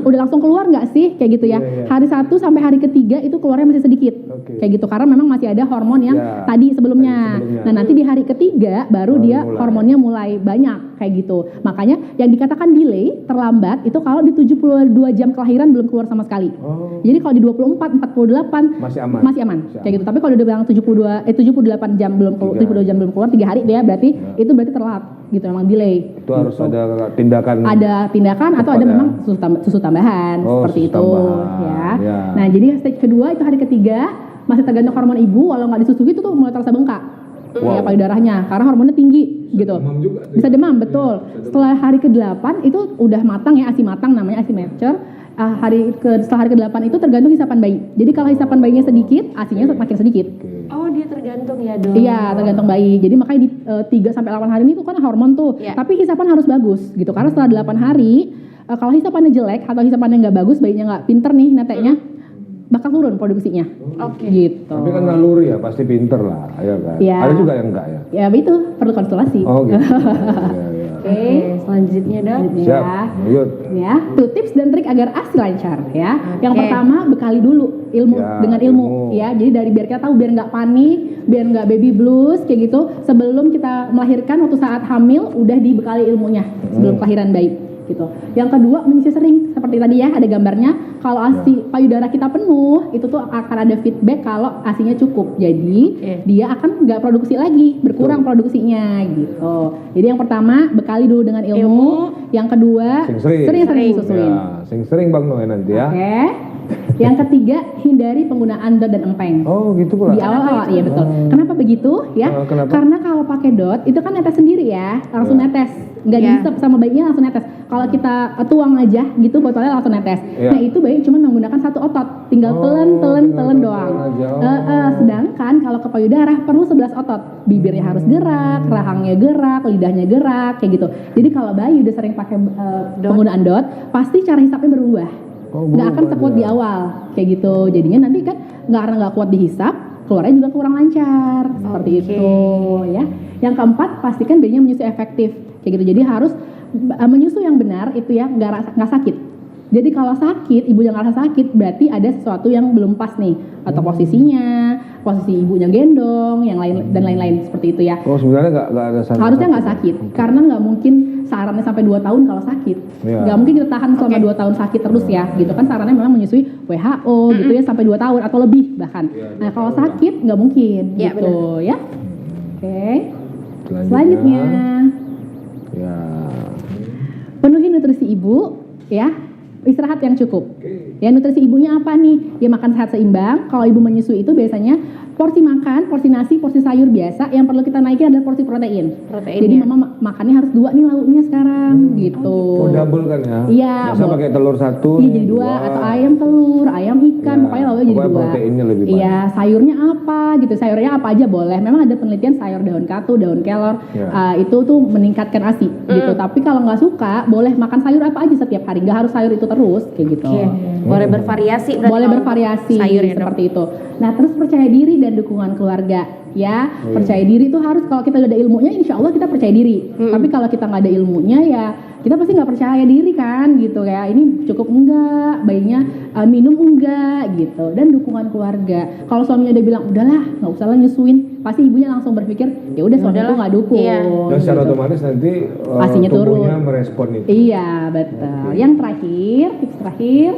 udah langsung keluar nggak sih kayak gitu ya. Hari 1 sampai hari ketiga itu keluarnya masih sedikit. Kayak gitu karena memang masih ada hormon yang tadi sebelumnya. Nah nanti di hari ketiga baru dia hormonnya mulai banyak kayak gitu. Makanya yang dikatakan delay terlambat itu kalau di 72 jam kelahiran belum keluar sama sekali. Jadi kalau di 24, 48 masih aman. Kayak gitu. Tapi kalau udah bilang 78 jam belum keluar, 72 jam belum keluar 3 hari dia berarti itu berarti telat gitu, memang delay. Itu harus ada tindakan. Ada tindakan atau ada memang susu tambahan seperti itu ya. Nah, jadi stage kedua itu hari ketiga masih tergantung hormon ibu, kalau nggak disusui itu tuh mulai terasa bengkak. Ya payudaranya karena hormonnya tinggi gitu. Bisa demam betul. Setelah hari ke-8 itu udah matang ya, ASI matang namanya ASI mature. Setelah hari ke-8 itu tergantung hisapan bayi. Jadi kalau hisapan bayinya sedikit, ASInya makin sedikit. Oh dia tergantung ya dok? Iya tergantung bayi. Jadi makanya di 3 sampai 8 hari ini tuh kan hormon tuh. Tapi hisapan harus bagus gitu. Karena setelah 8 hari kalau hisapannya jelek atau hisapannya nggak bagus, bayinya nggak pinter nih neteknya, bakal turun produksinya. Gitu. Tapi kan naluri ya pasti pinter lah, ya kan. Ya. Ada juga yang enggak ya. Ya itu perlu konsultasi. Oh gitu. Oke, selanjutnya dok. Siap. Lanjut. Ya, tuh tips dan trik agar ASI lancar ya. Yang pertama bekali dulu ilmu dengan ilmu ya. Jadi dari biar kita tahu biar nggak panik, biar nggak baby blues kayak gitu. Sebelum kita melahirkan waktu saat hamil udah dibekali ilmunya sebelum kelahiran bayi gitu. Yang kedua menyusui sering seperti tadi ya ada gambarnya. Kalau ASI payudara kita penuh itu tuh akan ada feedback kalau ASInya cukup. Jadi dia akan nggak produksi lagi, berkurang produksinya gitu. Jadi yang pertama bekali dulu dengan ilmu. Yang kedua sering-sering disusuin. Ya, sering Bang Noe nanti ya. Oke. Yang ketiga hindari penggunaan dot dan empeng. Oh gitu pula. Di awal iya betul. Kenapa begitu ya? Kenapa? Karena kalau pakai dot itu kan netes sendiri ya, langsung netes, nggak dihisap sama bayinya langsung netes. Kalau kita tuang aja gitu botolnya langsung netes. Nah itu bayi cuma menggunakan satu otot, tinggal telen doang. Sedangkan kalau ke payudara perlu 11 otot, bibirnya harus gerak, rahangnya gerak, lidahnya gerak kayak gitu. Jadi kalau bayi udah sering pakai penggunaan dot, pasti cara hisapnya berubah. nggak akan sekuat di awal kayak gitu. Jadinya nanti kan karena nggak kuat dihisap, keluarnya juga kurang lancar seperti itu ya. Yang keempat, pastikan bayinya menyusui efektif kayak gitu. Jadi harus menyusui yang benar itu ya, nggak sakit. Jadi kalau sakit, ibunya ngerasa sakit, berarti ada sesuatu yang belum pas nih, atau posisinya, posisi ibunya gendong, yang lain dan lain-lain seperti itu ya. Oh sebenarnya nggak ada sakit. Harusnya nggak sakit, karena nggak mungkin sarannya sampai 2 tahun kalau sakit. Iya. Nggak mungkin kita tahan selama 2 tahun sakit terus ya, gitu kan sarannya memang menyusui WHO gitu ya sampai 2 tahun atau lebih bahkan. Nah kalau sakit nggak mungkin Iya, gitu ya. Oke. Selanjutnya. Ya. Penuhi nutrisi ibu ya, istirahat yang cukup. Ya nutrisi ibunya apa nih? Ya makan sehat seimbang. Kalau ibu menyusui itu biasanya porsi makan, porsi nasi, porsi sayur biasa. Yang perlu kita naikin adalah porsi protein. Jadi mama makannya harus 2 nih lauknya sekarang gitu. Oh double kan ya? Iya. Biasa pakai telur 1. Iya jadi 2 atau ayam telur, ayam ikan, Ya, pokoknya lauknya jadi pokoknya 2. proteinnya lebih banyak. Iya, sayurnya apa gitu. Sayurnya apa aja boleh. Memang ada penelitian sayur daun katu, daun kelor Ya. itu tuh meningkatkan ASI gitu. Tapi kalau nggak suka, boleh makan sayur apa aja setiap hari. Nggak harus sayur itu terus kayak gitu. Boleh bervariasi berarti Boleh kalau bervariasi sayur ya, Dok? seperti itu. Nah, terus percaya diri dan dukungan keluarga ya. Percaya diri itu harus kalau kita udah ada ilmunya, insya Allah kita percaya diri. Tapi kalau kita nggak ada ilmunya ya kita pasti nggak percaya diri kan gitu kayak ini cukup enggak, bayinya minum enggak gitu. Dan dukungan keluarga. Kalau suaminya udah bilang udahlah nggak usah lah nyusuin, pasti ibunya langsung berpikir ya udah suamiku nggak dukung. Iya. Dan secara gitu. otomatis nanti Asinya tubuhnya turun. merespon itu. Iya betul. Yang terakhir, tips terakhir,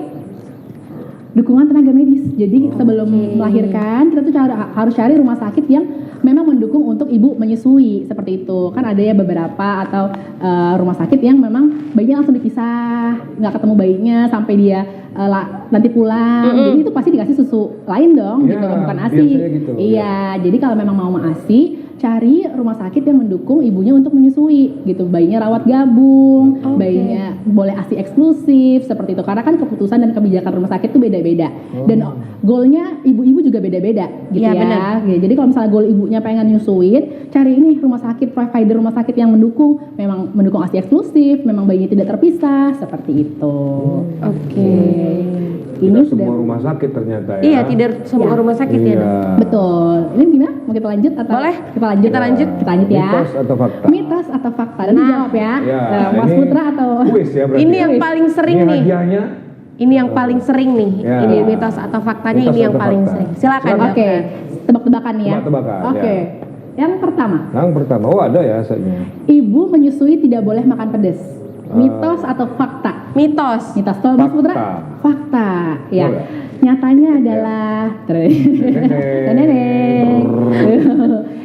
dukungan tenaga medis. Jadi sebelum melahirkan kita tuh harus cari rumah sakit yang memang mendukung untuk ibu menyusui seperti itu. Kan ada ya beberapa atau rumah sakit yang memang bayinya langsung dipisah, nggak ketemu bayinya sampai dia nanti pulang. Jadi itu pasti dikasih susu lain dong, Iya, gitu bukan ASI. biasanya gitu. Iya, jadi kalau memang mau ASI cari rumah sakit yang mendukung ibunya untuk menyusui gitu. Bayinya rawat gabung, bayinya boleh ASI eksklusif seperti itu. Karena kan keputusan dan kebijakan rumah sakit itu beda-beda. Dan goalnya ibu-ibu juga beda-beda gitu Iya, ya. benar. Ya, jadi kalau misalnya goal ibunya pengen nyusuin, cari ini rumah sakit provider rumah sakit yang mendukung, memang mendukung ASI eksklusif, memang bayinya tidak terpisah seperti itu. Oke. Ini Tidak sudah semua rumah sakit ternyata ya. Iya, tidak semua Ya. rumah sakit ya, Iya. Dok? betul. Ini gimana? Mau kita lanjut atau Boleh. Kita lanjut. Kita lanjut. Kita lanjut ya. Mitos atau fakta? Mitos atau fakta? Dan dijawab ya. Ya, Mas ini Putra atau kuis ya berarti. Ini ya? yang paling sering Ini nih. hadiahnya. Ini yang paling sering nih. Ya. Ini mitos atau faktanya Mitos ini yang atau paling fakta. sering. Silakan, Dok. Oke, tebak-tebakan ya. Tebak-tebakan, Oke. ya. Yang pertama, Yang pertama, oh ada ya aslinya. ibu menyusui tidak boleh makan pedas. Mitos atau fakta? Mitos. Mitos. Kalau Mas Putra? Fakta. Fakta. Ya. Boleh. Nyatanya adalah Teneneng.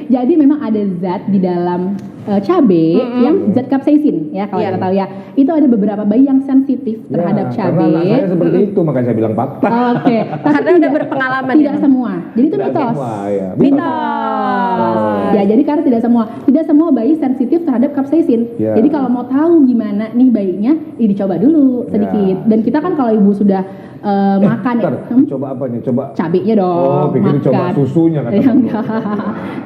Jadi memang ada zat di dalam cabe yang zat capsaicin ya kalau Iya. kita tahu ya. Itu ada beberapa bayi yang sensitif terhadap Ya, cabe. Karena anak saya seperti itu, makanya saya bilang fakta. Oke, tapi Karena udah berpengalaman Tidak ya. semua. Jadi itu Tidak mitos. semua, ya. Mitos. Ya, jadi karena tidak semua bayi sensitif terhadap capsaicin. Ya. Jadi kalau mau tahu gimana nih bayinya, dicoba dulu sedikit. Ya. Dan kita kan kalau ibu sudah makan ya, Ntar, coba apanya? Coba cabenya dong. Oh, pikir coba susunya kata Ya, kamu.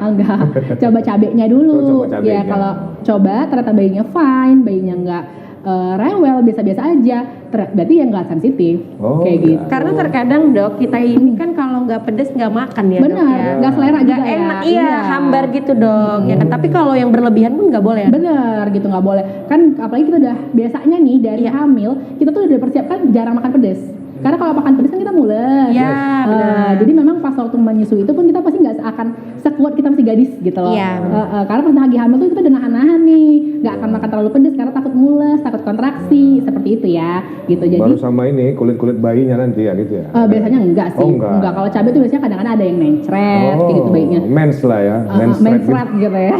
enggak. Coba cabenya dulu. Oh, coba cabenya. Ya kalau coba ternyata bayinya fine, bayinya enggak rewel biasa-biasa aja, berarti ya enggak sensitif. Oh, kayak ya. gitu. Karena terkadang, Dok, kita ini kan kalau nggak pedes nggak makan ya, Dok, Benar, ya. nggak selera Nggak juga ya. enak, iya, Iya. hambar gitu, Dok. Ya kan? Tapi kalau yang berlebihan pun nggak boleh ya. Bener gitu, nggak boleh kan, apalagi kita udah biasanya nih dari Iya. hamil kita tuh udah persiapkan jarang makan pedas karena kalau makan pedas kan kita mules. Iya, benar. Jadi memang pas waktu menyusui itu pun kita pasti nggak akan sekuat kita masih gadis gitu loh. Iya, Karena pas lagi hamil tuh kita udah nahan-nahan nih, nggak akan makan terlalu pedas karena takut mules, takut kontraksi seperti itu ya gitu. Jadi Baru sama ini kulit-kulit bayinya nanti ya gitu ya. biasanya enggak sih, Oh, enggak. Kalau cabai tuh biasanya kadang-kadang ada yang mencret kayak gitu bayinya. Mens lah ya. Mens Mensret gitu ya.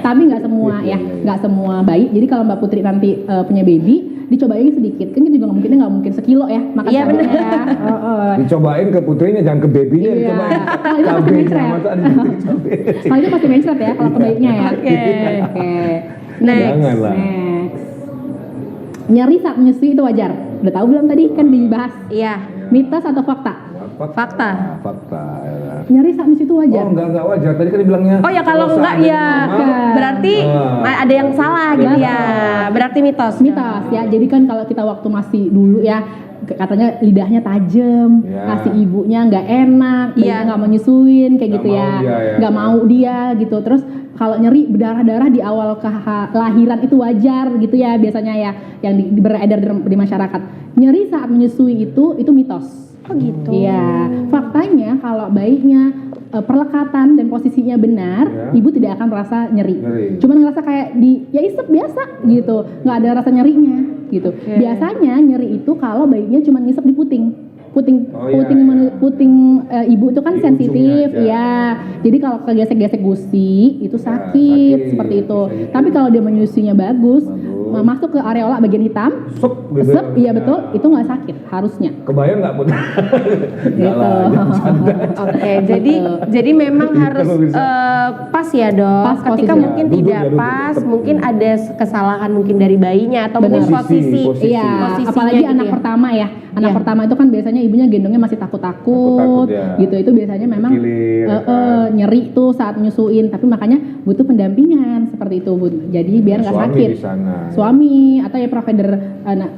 Tapi nggak semua ya, nggak semua bayi. Jadi kalau Mbak Putri nanti punya baby, dicobain sedikit. Kan kita juga nggak mungkin sekilo ya makan Iya, cabenya bener. ya. Dicobain ke putrinya, jangan ke babynya Iya. dicobain. Kalau itu pasti Cabenya mencret. masa dicicip cabai. Kalau itu pasti mencret ya kalau ke bayinya ya. Oke. Oke. Next. Janganlah. Next. Nyeri saat menyusui itu wajar. Udah tahu belum tadi kan dibahas. Iya. Mitos atau fakta? Fakta. Fakta. Ya. Nyeri saat menyusui itu wajar. Oh enggak wajar. Tadi kan dibilangnya. Oh ya kalau enggak ya berarti ada yang salah gitu ya. Berarti mitos. Mitos ya. Jadi kan kalau kita waktu masih dulu ya katanya lidahnya tajam, Ya. kasih ibunya nggak enak, Iya. bayinya nggak mau nyusuin kayak Nggak gitu ya, mau dia, ya. nggak mau dia gitu. Terus kalau nyeri berdarah-darah di awal kelahiran itu wajar gitu ya biasanya ya, yang beredar di masyarakat. Nyeri saat menyusui itu mitos. Oh gitu. Iya, faktanya kalau bayinya perlekatan dan posisinya benar, Ya. ibu tidak akan merasa nyeri. Nyeri. Cuman ngerasa kayak ya isep biasa gitu, nggak ada rasa nyerinya gitu. Oke. Biasanya nyeri itu kalau bayinya cuma ngisep di puting. Puting Oh, iya, puting iya. puting ibu itu kan Di sensitif, ujungnya aja. ya. Jadi kalau kegesek-gesek gusi itu Ya, sakit sakit, seperti itu. bisa gitu. Tapi kalau dia menyusuinya bagus, Bagus. masuk ke areola bagian hitam, Sep gitu. sep, iya Ya. betul, itu nggak sakit harusnya. Kebayang nggak pun? Nggak Gitu. lah, jangan canda. Oke, jadi memang harus Kalau bisa. pas ya dok. Pas Ketika posisinya. mungkin Duduk tidak ya, duduk. pas, Tetap. mungkin ada kesalahan mungkin dari bayinya atau mungkin Benar. posisi. Posisi. Iya, posisinya apalagi gitu anak ya. pertama ya. Anak Iya. pertama itu kan biasanya ibunya gendongnya masih takut-takut, Takut-takut, ya. gitu. Itu biasanya memang Gilir, kan. nyeri tuh saat nyusuin. Tapi makanya butuh pendampingan seperti itu, Bu. Jadi biar nggak Suami sakit. di sana. Suami atau ya provider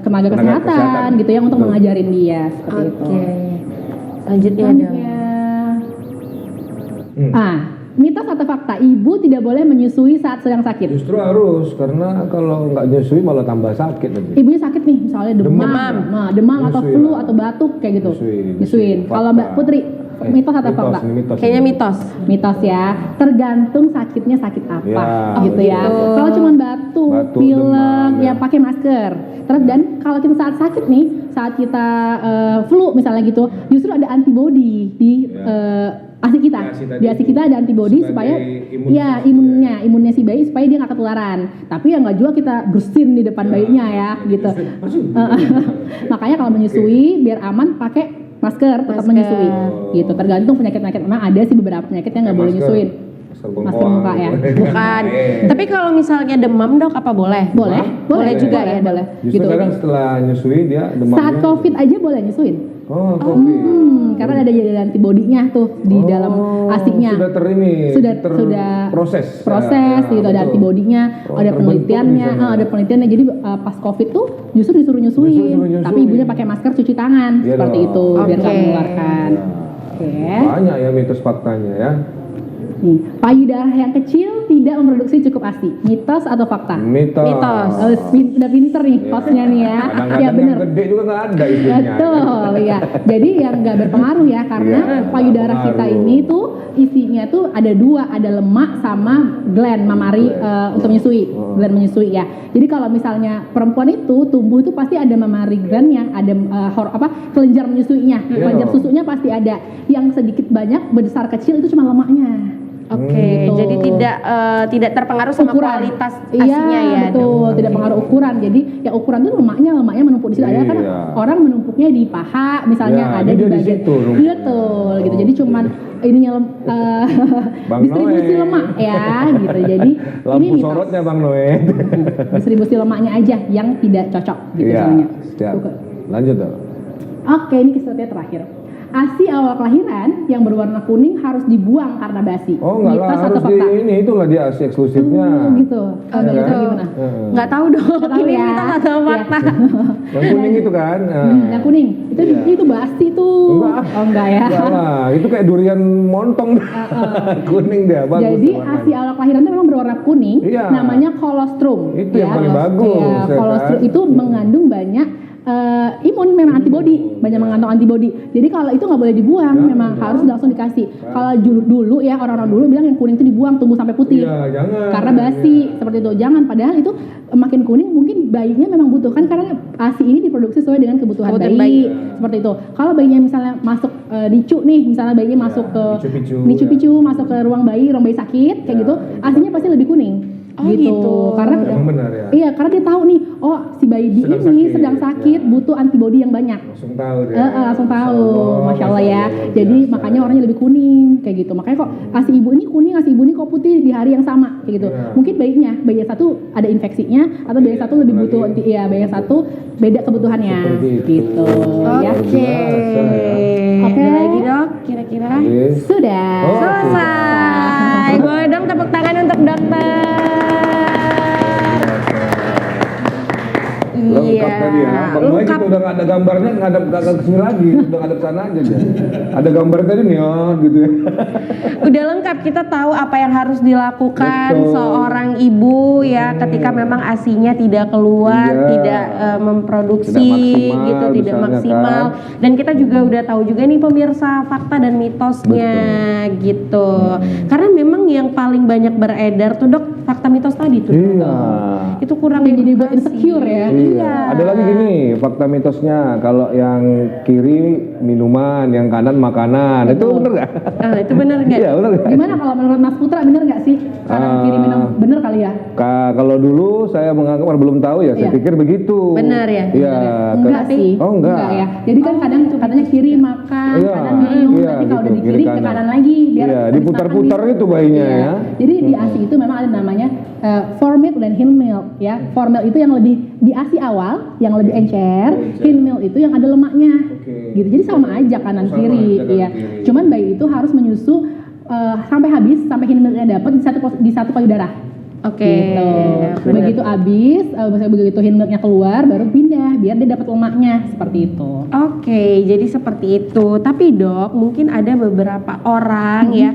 tenaga kesehatan kesehatan. gitu ya untuk Betul. mengajarin dia seperti Oke. itu. Selanjutnya dok. Selanjutnya. Hmm. Mitos atau fakta, ibu tidak boleh menyusui saat sedang sakit. Justru harus, karena kalau nggak nyusui malah tambah sakit nanti. Ibunya sakit nih, misalnya demam, demam atau Nyusuin flu lah. atau batuk kayak gitu. Nyusuin. Nyusuin. Kalau Mbak Fakta. Putri, mitos atau fakta? Ini mitos. Kayaknya mitos. Mitos ya, tergantung sakitnya sakit apa, Ya, gitu ya. gitu. Kalau cuma batuk, Batuk, pilek, demam, ya ya. pakai masker. Terus dan kalau kita saat sakit nih, saat kita flu misalnya gitu, justru ada antibodi di ASI kita. Di ASI tadi Di ASI kita ada antibodi sebagai supaya imun ya sistem imunnya si bayi supaya dia nggak ketularan. Tapi ya nggak juga kita bersin di depan bayinya ya, gitu. Makanya kalau menyusui biar aman pakai masker, tetap Masker. menyusui gitu. Tergantung penyakit-penyakit, memang ada sih beberapa penyakit yang nggak boleh Masker. nyusuin. Masker Masker muka ya. Bukan. Tapi kalau misalnya demam dok apa boleh? Boleh, Boleh juga ya, boleh. Justru Gitu. kadang setelah nyusui dia demamnya. Saat COVID aja boleh nyusuin. Oh, COVID. Karena ada antibodinya tuh di dalam ASI-nya. Sudah Sudah proses. proses gitu, ada betul. antibodinya, Oh, ada terbentuk penelitiannya, di sana. ada penelitiannya. Jadi pas COVID tuh justru disuruh nyusuin, Disuruh nyusuin. tapi ibunya pakai masker, cuci tangan Iya seperti dong. itu biar nggak Oke. menularkan. Oke. Banyak ya mitos faktanya ya. Nih, payudara yang kecil tidak memproduksi cukup ASI. Mitos atau fakta? Mitos. Mitos. Udah pinter nih hostnya nih ya. Kadang-kadang Ya yang bener. gede juga nggak ada isinya. Betul ya. Jadi yang nggak berpengaruh ya karena Iya, payudara nggak kita pengaruh. ini tuh isinya tuh ada dua, ada lemak sama gland mamari untuk menyusui, gland menyusui ya. Jadi kalau misalnya perempuan itu tumbuh itu pasti ada mamari gland yang ada kelenjar menyusuinya, Iya. kelenjar susunya pasti ada. Yang sedikit banyak besar kecil itu cuma lemaknya. Oke, Gitu. jadi tidak terpengaruh sama kualitas asinya ya. Iya, betul, Dok. tidak pengaruh ukuran. Jadi ya ukuran itu lemaknya menumpuk di situ. Ada kan Iya. orang menumpuknya di paha, misalnya Iya, ada ini di dia di bagian. situ numpuknya. Betul, gitu. Jadi cuman ininya Bang distribusi Noe. lemak ya, gitu. Jadi ini Lampu mitos. sorotnya Bang Noe. Distribusi lemaknya aja yang tidak cocok gitu Iya, soalnya. siap. Bukan. Lanjut dong. Oke, ini kisahnya terakhir. ASI awal kelahiran yang berwarna kuning harus dibuang karena basi. Oh enggak lah, Mitos harus atau di fakta? ini itulah dia ASI eksklusifnya. Oh, gitu. Oh, Mbak gitu. Lisa gimana? Heeh. Nggak tahu dong. Nggak tahu Ini ya. mitos atau Iya. fakta? Yang kuning itu kan. Yang kuning itu basi tuh. Enggak. Oh enggak ya. Enggak lah, itu kayak durian montong. Kuning dia, bagus. Jadi tuh warnanya. ASI awal kelahiran itu memang berwarna kuning, Iya. namanya kolostrum. Itu yang paling bagus, Ya, ya kolostrum kan? itu mengandung banyak imun, memang antibodi, banyak mengandung antibodi. Jadi kalau itu nggak boleh dibuang, memang harus langsung dikasih. Kalau dulu ya orang-orang dulu bilang yang kuning itu dibuang, tunggu sampai putih. Iya, jangan. Karena basi seperti itu. Jangan, padahal itu makin kuning mungkin bayinya memang butuhkan karena ASI ini diproduksi sesuai dengan kebutuhan Kebutuhan bayi. bayi. Seperti itu. Kalau bayinya misalnya masuk NICU nih, misalnya bayinya masuk ke picu-picu, NICU masuk ke ruang bayi sakit kayak gitu, ASI-nya pasti lebih kuning. Oh, gitu. Karena Emang benar ya. iya, karena dia tahu nih, oh si bayi Sedang ini sakit, sedang sakit, ya. butuh antibodi yang banyak. Langsung tahu dia. Langsung tahu, masya Allah ya. luar Jadi biasa. makanya warnanya lebih kuning kayak gitu. Makanya kok ASI ibu ini kuning, ASI ibu ini kok putih di hari yang sama kayak gitu. Iya. Mungkin bayi yang satu ada infeksinya atau bayi yang satu lebih Lagi. butuh, ya bayi yang satu beda kebutuhannya Seperti itu. gitu. Ya. Oke. Oke. Ada lagi dok, kira-kira? Oke. Sudah. Oh. Selesai. Boleh dong tepuk tangan untuk dokter. Luar Lengkap tadi ya. Bang Noe lengkap. kita udah nggak ada gambarnya, ngadap ke sini lagi, udah ngadap sana aja dia. Ada gambar tadi nih ya, gitu ya. Udah lengkap, kita tahu apa yang harus dilakukan Betul. seorang ibu ya ketika memang ASI-nya tidak keluar, Iya. tidak memproduksi Tidak maksimal, gitu, tidak misalnya maksimal. Dan kita juga udah tahu juga nih pemirsa fakta dan mitosnya gitu. Karena memang yang paling banyak beredar tuh Dok, fakta mitos tadi tuh. Dok. Iya. Itu kurang Yang jadi buat edukasi. insecure ya. Iya. Ada lagi gini, fakta mitosnya. Kalau yang kiri minuman, yang kanan makanan. Itu bener nggak? Ah, itu benar nggak? Iya bener nggak? Gimana kalau menurut Mas Putra bener nggak sih? Kanan kiri minum bener kali ya? Kalau dulu saya menganggap belum tahu ya, saya Iya. pikir begitu. Benar ya? Iya. Enggak sih. Oh enggak. ya. Jadi kan kadang katanya kiri makan, Iya, kanan minum, iya, tapi kalau gitu, udah di kiri ke kanan lagi biar Iya, habis diputar-putar makan itu bayinya Iya. ya. Jadi di ASI itu memang ada namanya fore milk dan hind milk ya. Fore milk itu yang lebih di ASI awal, yang lebih encer, hind milk itu yang ada lemaknya. Oke. Gitu. Jadi sama aja kanan Sama kiri, aja kanan iya. kiri. Cuman bayi itu harus menyusu sampai habis, sampai hind milknya dapat di satu payudara. Oke. Gitu. benar. Begitu habis, begitu hind milknya keluar, baru pindah biar dia dapat lemaknya seperti itu. Oke, jadi seperti itu. Tapi Dok, mungkin ada beberapa orang ya,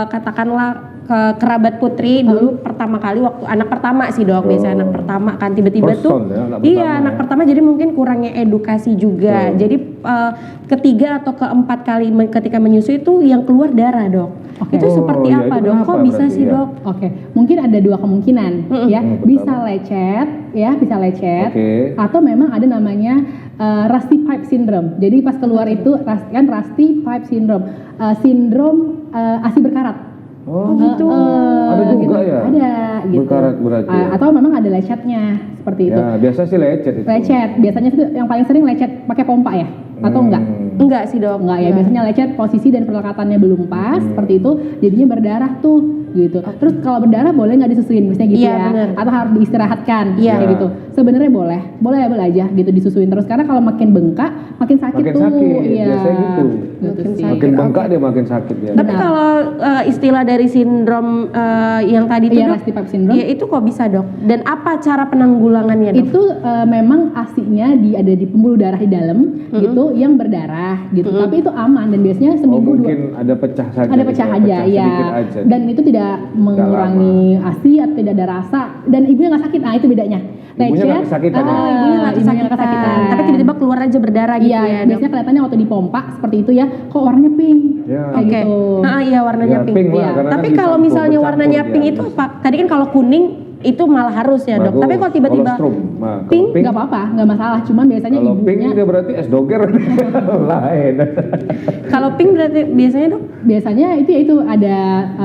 katakanlah kerabat Putri dulu pertama kali waktu anak pertama sih Dok, biasanya anak pertama kan tiba-tiba First tuh, son ya, anak iya pertama anak ya. pertama jadi mungkin kurangnya edukasi juga. Jadi ketiga atau keempat kali ketika menyusui itu yang keluar darah Dok. Oke. Itu seperti Oh, iya, apa itu Dok? kenapa Kok bisa berarti sih ya? Dok? Oke, mungkin ada dua kemungkinan ya, pertama. bisa lecet, ya bisa lecet, Oke. atau memang ada namanya rusty pipe syndrome. Jadi pas keluar itu kan rusty pipe syndrome, sindrom ASI berkarat. Oh gitu. Ada juga ya? Ada gitu. Berkarat berarti ya? Atau memang ada lecetnya seperti itu. Ya, biasa sih lecet itu. Lecet, biasanya itu yang paling sering lecet pakai pompa ya, atau enggak? Enggak sih Dok. Enggak ya, biasanya lecet posisi dan pelekatannya belum pas seperti itu, jadinya berdarah tuh gitu. Terus kalau berdarah boleh nggak disusuin, misalnya gitu Iya, ya, bener. atau harus diistirahatkan, Iya. kayak gitu. Sebenarnya boleh aja gitu disusuin terus karena kalau makin bengkak makin sakit Makin tuh, sakit, iya. biasanya gitu. Makin sih. sakit. Makin bengkak dia makin sakit ya. Tapi kalau istilah dari sindrom yang tadi itu Iya, Dok, rusty pipe syndrome. ya itu kok bisa Dok? Dan apa cara penanggulangannya Dok? Itu memang ASI-nya ada di pembuluh darah di dalam gitu yang berdarah gitu. Tapi itu aman dan biasanya Oh seminggu mungkin ada pecah saja. ada gitu pecah ya, aja ya, sedikit aja. dan itu tidak mengurangi ASI atau tidak ada rasa dan ibunya nggak sakit. Nah itu bedanya. Ibunya nggak kesakitan ya? Ibunya nggak kesakitan, tapi tiba-tiba keluar aja berdarah gitu Iya, ya Dok? biasanya kelihatannya waktu dipompa seperti itu ya, kok warnanya pink Ya. kayak Oke, gitu. iya warnanya Ya, pink. pink lah, Iya. karena Tapi kan kalau dicampur- misalnya warnanya bercampur pink dia. itu apa? Tadi kan kalau kuning itu malah harus ya Dok. Bagus. Tapi kalau tiba-tiba Kalau strom, nah, kalau pink, Nggak apa-apa, nggak masalah. Cuman biasanya kalau pink ibunya dia berarti es doger lain. kalau pink berarti biasanya Dok. biasanya itu ada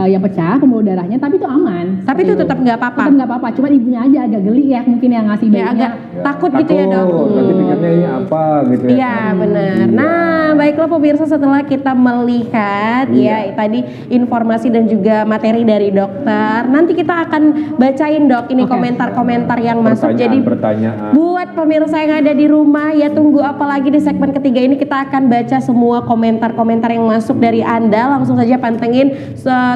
yang pecah pembuluh darahnya, tapi itu aman. Tapi itu tetap nggak apa-apa. Tetap nggak apa-apa. Cuman ibunya aja agak geli ya mungkin yang ngasih Ya bayinya. agak takut gitu ya Dok. Nanti pikirnya ini apa gitu ya. Iya benar. Nah baiklah pemirsa, setelah kita melihat ya tadi informasi dan juga materi dari dokter, nanti kita akan bacain Dok ini Oke. komentar-komentar yang masuk. Jadi Pertanyaan. buat pemirsa yang ada di rumah ya tunggu apa lagi, di segmen ketiga ini kita akan baca semua komentar-komentar yang masuk dari Anda. Langsung saja pantengin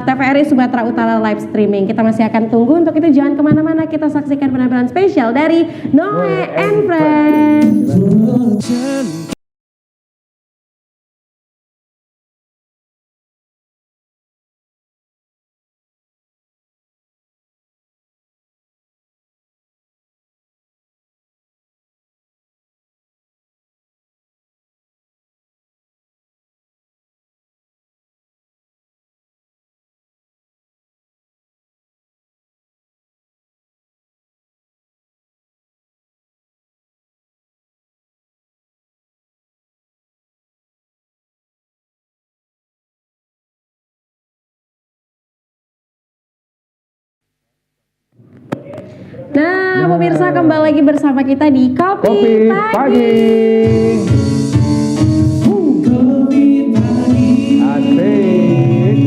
TVRI Sumatera Utara live streaming. Kita masih akan tunggu, untuk itu jangan kemana-mana, kita saksikan penampilan spesial dari Noe and Friends. Nah, pemirsa kembali lagi bersama kita di Kopi, Kopi Pagi. Pagi. Asik.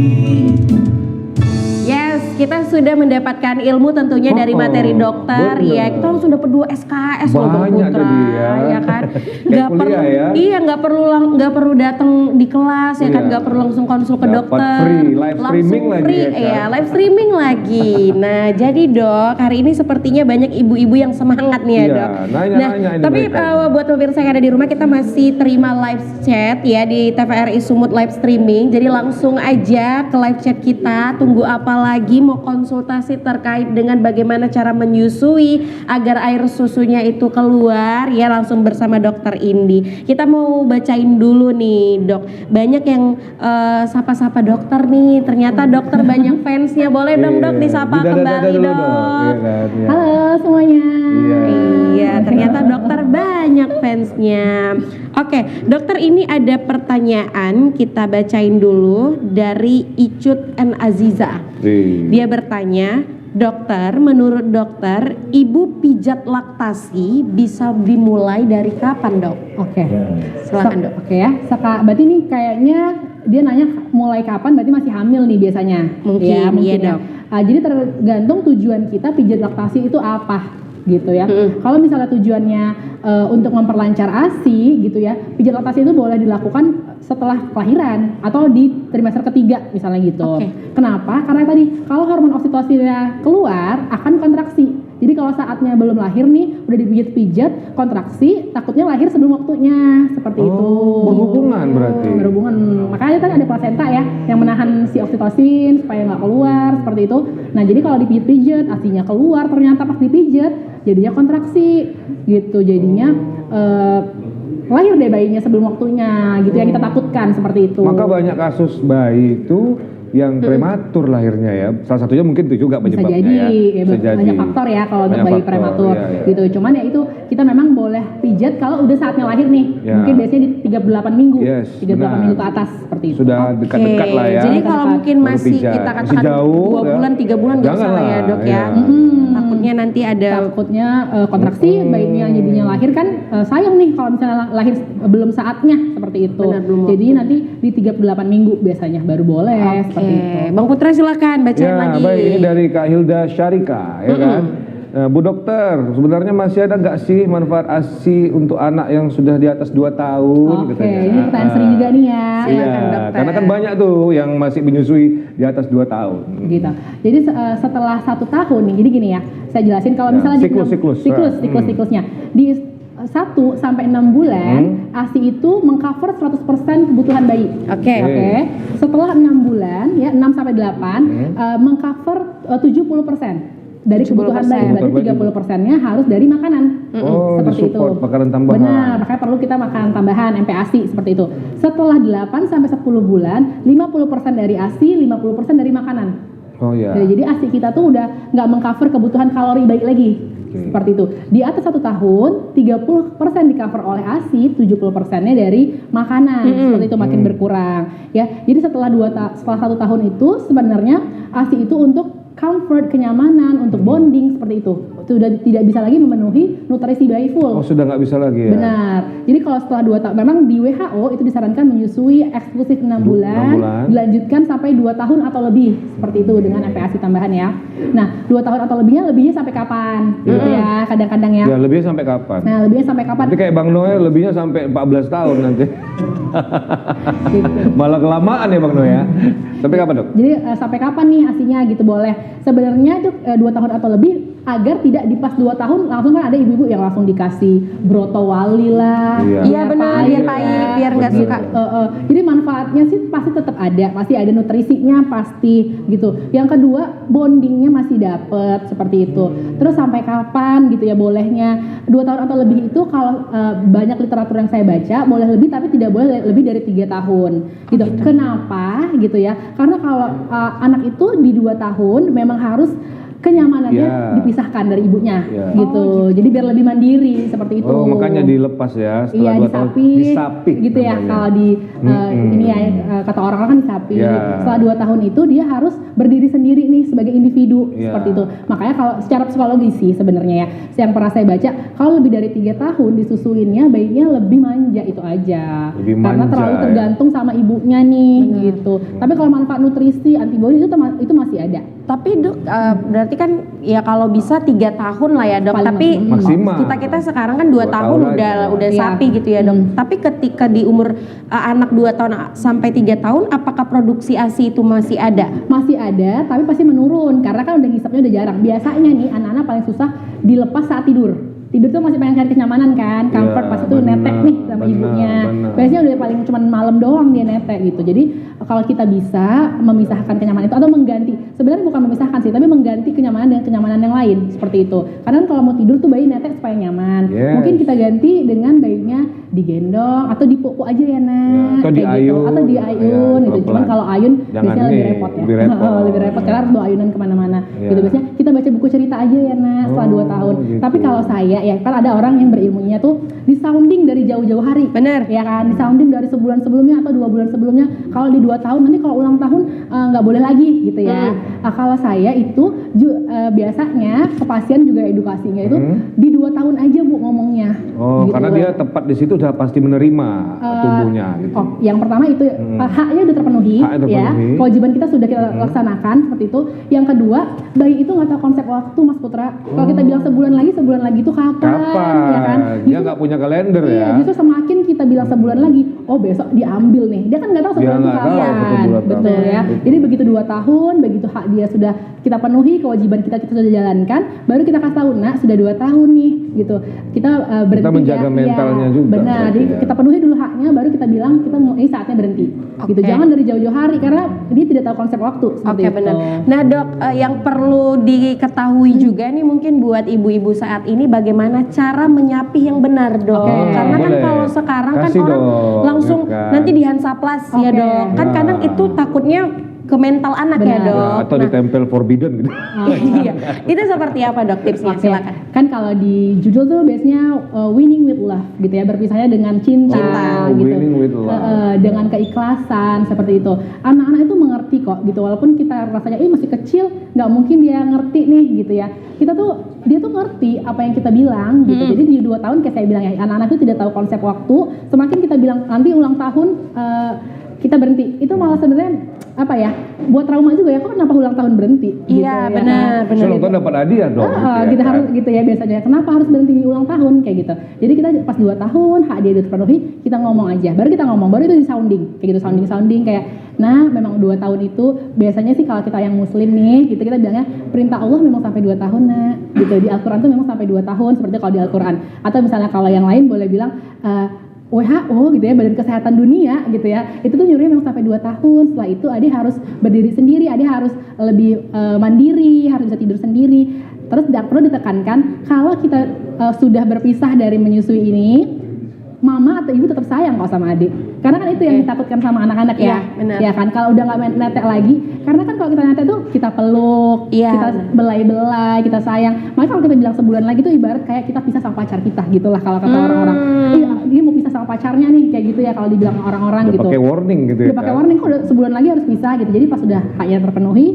Yes, kita sudah mendapatkan ilmu tentunya dari materi dokter, bener. ya kita langsung dapat 2 SKS loh Bang Banyak Putra, tadi ya. kan? Kayak kuliah ya. Iya, nggak perlu datang di kelas ya kan, Iya. nggak perlu langsung konsul ke Dapat dokter, free, live langsung streaming lagi free, ya kan? ya live streaming lagi. Nah, jadi Dok, hari ini sepertinya banyak ibu-ibu yang semangat nih ya Iya, Dok. nanya-nanya ini Tapi mereka. buat pemirsa yang ada di rumah, kita masih terima live chat ya di TVRI Sumut live streaming. Jadi langsung aja ke live chat kita. Tunggu apa lagi, mau konsultasi terkait dengan bagaimana cara menyusui agar air susunya itu keluar ya, langsung bersama Dokter Indi. Kita mau bacain dulu nih Dok. Banyak yang sapa-sapa dokter nih. Ternyata dokter banyak fansnya. Boleh dong Dok disapa kembali dulu Dok. Iya kan, ya. Halo semuanya. Iya. Iya, ternyata dokter banyak fansnya. Oke, dokter, ini ada pertanyaan, kita bacain dulu dari Icut and Aziza. Dia bertanya, dokter, menurut dokter, ibu pijat laktasi bisa dimulai dari kapan dok? Oke. Silakan dok. Oke ya. Berarti ini kayaknya dia nanya mulai kapan, berarti masih hamil nih biasanya. Mungkin, ya, mungkin iya, ya. Dok. Jadi tergantung tujuan kita pijat laktasi itu apa gitu ya. Kalau misalnya tujuannya untuk memperlancar ASI gitu ya, pijat laktasi itu boleh dilakukan setelah kelahiran atau di trimester ketiga misalnya gitu. Oke. Kenapa? Karena tadi kalau hormon oksitosinnya keluar akan kontraksi. Jadi kalau saatnya belum lahir nih udah dipijat-pijat kontraksi, takutnya lahir sebelum waktunya seperti itu. Berhubungan berarti. Berhubungan. Makanya kan ada plasenta ya yang menahan si oksitosin supaya nggak keluar seperti itu. Nah jadi kalau dipijat asinya keluar, ternyata pas dipijat jadinya kontraksi gitu. Jadinya lahir deh bayinya sebelum waktunya gitu yang kita takutkan seperti itu. Maka banyak kasus bayi itu yang prematur lahirnya ya. Salah satunya mungkin itu juga Bisa penyebabnya jadi, ya. Bisa banyak jadi. faktor ya kalau untuk Banyak bayi faktor, prematur iya, iya. gitu. Cuman ya itu kita memang boleh pijat kalau udah saatnya lahir nih. Ya. Mungkin biasanya di 38 minggu. Yes, 38 benar. minggu ke atas seperti itu. Sudah dekat-dekat lah ya. Jadi kalau mungkin Baru masih pijat. kita Masih katakan jauh, 2 ya. bulan, 3 bulan nggak usah lah ya dok ya. Takutnya nanti ada Takutnya kontraksi bayinya jadinya lahir kan sayang nih kalau misalnya lahir belum saatnya seperti itu. Benar, belum Jadi nanti di 38 minggu biasanya baru boleh seperti itu. Bang Putra silakan bacain Ya, lagi. baik, ini dari Kak Hilda Syarika, ya kan? Bu dokter, sebenarnya masih ada nggak sih manfaat ASI untuk anak yang sudah di atas 2 tahun? Oke, ini pertanyaan sering juga nih ya. Iya, Silakan, dokter. karena kan banyak tuh yang masih menyusui di atas 2 tahun. Gitu. Jadi setelah 1 tahun nih, jadi gini ya, saya jelasin kalau Ya, misalnya siklusnya di 1 sampai 6 bulan ASI itu mengcover 100% kebutuhan bayi. Oke. Oke. Setelah 6 bulan ya 6 sampai 8 mengcover 70% dari kebutuhan bayi. Berarti 30%-nya harus dari makanan. Oh, Seperti itu. disupport makanan tambahan. Benar, makanya perlu kita makanan tambahan MPASI seperti itu. Setelah 8 sampai 10 bulan, 50% dari ASI, 50% dari makanan. Oh ya. Jadi ASI kita tuh udah nggak mengcover kebutuhan kalori bayi lagi. Seperti itu. Di atas 1 tahun, 30% di cover oleh ASI, 70%-nya dari makanan. Seperti itu makin berkurang. Ya, jadi setelah 1 tahun itu sebenarnya ASI itu untuk comfort, kenyamanan, untuk bonding seperti itu. Sudah tidak bisa lagi memenuhi nutrisi bayi full. Oh, sudah nggak bisa lagi ya. Benar. Jadi kalau setelah 2 tahun, memang di WHO itu disarankan menyusui eksklusif 6 bulan, dilanjutkan sampai 2 tahun atau lebih seperti itu dengan MPASI tambahan ya. Nah, 2 tahun atau lebihnya sampai kapan? Gitu ya, kadang-kadang ya. Ya, lebihnya sampai kapan? Nah, lebihnya sampai kapan? Nanti kayak Bang Noe lebihnya sampai 14 tahun nanti. Gitu. Malah kelamaan ya Bang Noe ya. Sampai kapan dok? Jadi sampai kapan nih asinya gitu boleh. Sebenarnya itu 2 tahun atau lebih agar tidak di pas 2 tahun langsung kan ada ibu-ibu yang langsung dikasih broto wali lah. Iya benar, biar pahit, biar nggak suka. Jadi manfaatnya sih pasti tetap ada, pasti ada nutrisinya pasti gitu. Yang kedua bondingnya masih dapet seperti itu. Terus sampai kapan gitu ya bolehnya 2 tahun atau lebih itu kalau banyak literatur yang saya baca boleh lebih tapi tidak boleh lebih dari 3 tahun gitu. Kenapa gitu ya? Karena kalau anak itu di 2 tahun memang harus kenyamanannya dipisahkan dari ibunya gitu. Jadi biar lebih mandiri seperti itu. Oh, makanya dilepas ya setelah 2 tahun. Disapih gitu ya namanya. kalau di ini ya kata orang-orang kan disapih. Setelah 2 tahun itu dia harus berdiri sendiri nih sebagai individu seperti itu. Makanya kalau secara psikologis sih sebenarnya ya, yang pernah saya baca kalau lebih dari 3 tahun disusuinnya bayinya lebih manja itu aja. Karena terlalu tergantung sama ibunya nih gitu. Tapi kalau manfaat nutrisi antibodi itu masih ada. Tapi dok, berarti kan ya kalau bisa 3 tahun lah ya dok. Paling Tapi maksimal. kita sekarang kan 2 2 tahun tahun udah Iya. sapi gitu ya dok. Tapi ketika di umur anak 2 tahun sampai 3 tahun, apakah produksi ASI itu masih ada? Masih ada, tapi pasti menurun karena kan udah ngisapnya udah jarang. Biasanya nih anak-anak paling susah dilepas saat tidur. Tidur tuh masih pengen cari kenyamanan kan, comfort Iya, pasti tuh benar, netek nih sama benar, ibunya. benar. Biasanya udah paling cuman malam doang dia netek gitu. Jadi kalau kita bisa memisahkan kenyamanan itu atau mengganti, sebenarnya bukan memisahkan sih, tapi mengganti kenyamanan dengan kenyamanan yang lain seperti itu. Karena kalau mau tidur tuh bayi netek supaya nyaman. Yes. Mungkin kita ganti dengan bayinya digendong atau dipupuk aja ya nak, Ya, atau kayak gitu. diayun. Atau diayun Ya, gitu. Cuman pelan-pelan. kalau ayun Jangan biasanya lebih nih, repot ya. lebih repot. Lebih repot karena harus bawa ayunan kemana-mana. Ya. Gitu biasanya kita baca buku cerita aja ya nak setelah 2 tahun. gitu. Tapi kalau saya ya kan ada orang yang berilmunya tuh di sounding dari jauh-jauh hari. Bener. Ya kan, di sounding dari sebulan sebelumnya atau 2 bulan sebelumnya. Kalau di 2 tahun nanti kalau ulang tahun nggak boleh lagi gitu ya. Kalau saya itu biasanya ke pasien juga edukasinya itu di 2 tahun aja Bu ngomongnya. Oh, Gitu. karena dia tepat di situ udah pasti menerima tubuhnya gitu. Oh, yang pertama itu haknya udah terpenuhi, Haknya terpenuhi. ya. Kewajiban kita sudah kita laksanakan seperti itu. Yang kedua, bayi itu nggak tahu konsep waktu, Mas Putra. Kalau kita bilang sebulan lagi itu kapan? Ya kan? Dia nggak punya kalender Iya, ya. justru semakin kita bilang sebulan lagi, oh besok diambil nih. Dia kan nggak tahu Dia sebulan itu nggak tahu kapan. sebulan Betul kapan. ya. Jadi begitu 2 tahun, begitu hak dia sudah kita penuhi, kewajiban kita sudah jalankan, baru kita kasih tahu, nak sudah 2 tahun nih, gitu. Kita berhenti menjaga ya. mentalnya Iya, juga, benar. berarti Jadi ya. kita penuhi dulu haknya, baru kita bilang kita mau ini saatnya berhenti. Gitu. Oke. Jangan dari jauh-jauh hari karena dia tidak tahu konsep waktu. seperti Oke itu. benar. Nah dok, yang perlu diketahui juga nih mungkin buat ibu-ibu saat ini bagaimana cara menyapih yang benar dok. Oke. Karena kan Boleh. kalau sekarang kan Kasih orang dong, langsung ya kan? nanti di Hansaplas ya Oke. dok. Kan Nah. kadang itu takutnya ke mental anak ya Benar. dok. Atau Nah, ditempel forbidden gitu. iya. Itu seperti apa dok tipsnya? Oke. Silakan. Kan kalau di judul tuh biasanya winning with love gitu ya, berpisahnya dengan cinta, Oh, gitu. winning with love. Dengan keikhlasan seperti itu. Anak-anak itu mengerti kok gitu, walaupun kita rasanya masih kecil, nggak mungkin dia ngerti nih gitu ya. Dia tuh ngerti apa yang kita bilang gitu. Jadi di 2 tahun kayak saya bilang ya, anak-anak itu tidak tahu konsep waktu. Semakin kita bilang nanti ulang tahun kita berhenti, itu malah sebenarnya apa ya, buat trauma juga ya, kok kenapa ulang tahun berhenti? Iya gitu, ya benar kan? benar. Nonton dapat hadiah dong. Kita harus gitu ya biasanya. Kenapa harus berhenti di ulang tahun kayak gitu? Jadi kita pas 2 tahun hak dia udah terpenuhi, kita ngomong aja. Baru kita ngomong, baru itu di sounding kayak gitu, sounding kayak, nah memang 2 tahun itu biasanya sih kalau kita yang muslim nih, gitu kita bilangnya perintah Allah memang sampai 2 tahun nak. Gitu di Al-Qur'an tuh memang sampai 2 tahun seperti kalau di Al-Qur'an. Atau misalnya kalau yang lain boleh bilang WHO gitu ya, Badan Kesehatan Dunia gitu ya, itu tuh nyuruhnya memang sampai 2 tahun. Setelah itu adik harus berdiri sendiri, adik harus lebih mandiri, harus bisa tidur sendiri. Terus perlu ditekankan kalau kita sudah berpisah dari menyusui ini, mama atau ibu tetap sayang kok sama adik. Karena kan itu yang ditakutkan sama anak-anak ya. Iya, benar. Ya kan, kalau udah nggak netek lagi, karena kan kalau kita netek tuh kita peluk, Iya, kita belai-belai, kita sayang. Makanya kalau kita bilang sebulan lagi tuh ibarat kayak kita pisah sama pacar kita gitulah kalau kata orang-orang. Iya, dia mau pisah sama pacarnya nih kayak gitu ya kalau dibilang orang-orang Udah gitu. pakai warning gitu ya. Udah pakai warning kok udah sebulan lagi harus pisah gitu. Jadi pas udah haknya terpenuhi,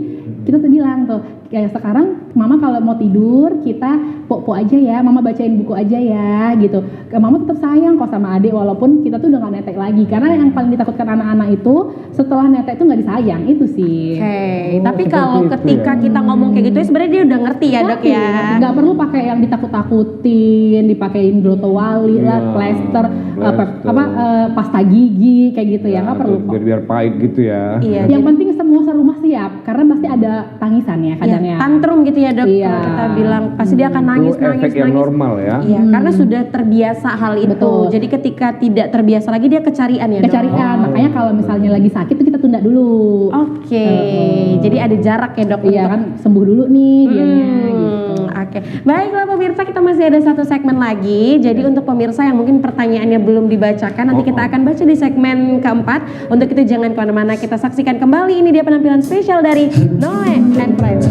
kita tuh bilang tuh kayak sekarang mama kalau mau tidur kita pok aja ya, mama bacain buku aja ya gitu. Mama tetap sayang kok sama adik walaupun kita tuh udah gak netek lagi, karena yang paling ditakutkan anak-anak itu setelah netek itu nggak disayang itu sih. Oke, tapi seperti kalau itu ketika ya. kita ngomong kayak gitu sebenarnya dia udah ngerti ya dok ya. Nggak perlu pakai yang ditakut-takutin, dipakein broto wali lah, Iya, plester, plester. pasta gigi kayak gitu ya, nggak perlu kok. biar pahit gitu ya. Iya. Yang penting semua serumah siap, karena pasti ada tangisan ya kadang Iya, ya. tantrum gitu ya dok. Iya. Kalau kita bilang pasti dia akan nangis Itu efek yang normal ya. Iya, karena sudah terbiasa hal itu. Betul. Jadi ketika tidak terbiasa lagi dia kecarian ya dok. Kecarian, makanya kalau misalnya lagi sakit tuh kita tunda dulu. Oke, jadi ada jarak ya dok. Iya untuk- kan, sembuh dulu nih dianya gitu. Oke, baiklah pemirsa, kita masih ada 1 segmen lagi. Jadi untuk pemirsa yang mungkin pertanyaannya belum dibacakan, nanti kita akan baca di segmen keempat. Untuk itu jangan kemana-mana, kita saksikan kembali. Ini dia penampilan spesial dari Noe and Friends.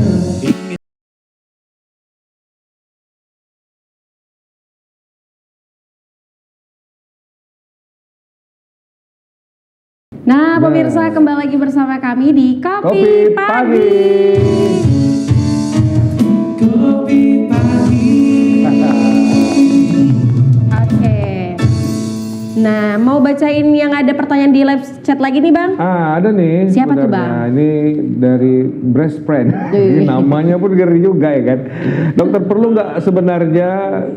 Nah, pemirsa kembali lagi bersama kami di Kopi, Pagi. Oke. Nah, mau bacain yang ada pertanyaan di live chat lagi nih Bang? Ada nih. Siapa tuh, sebenarnya. Ini dari breast friend. Ini namanya pun ngeri juga ya kan. Dokter, perlu nggak sebenarnya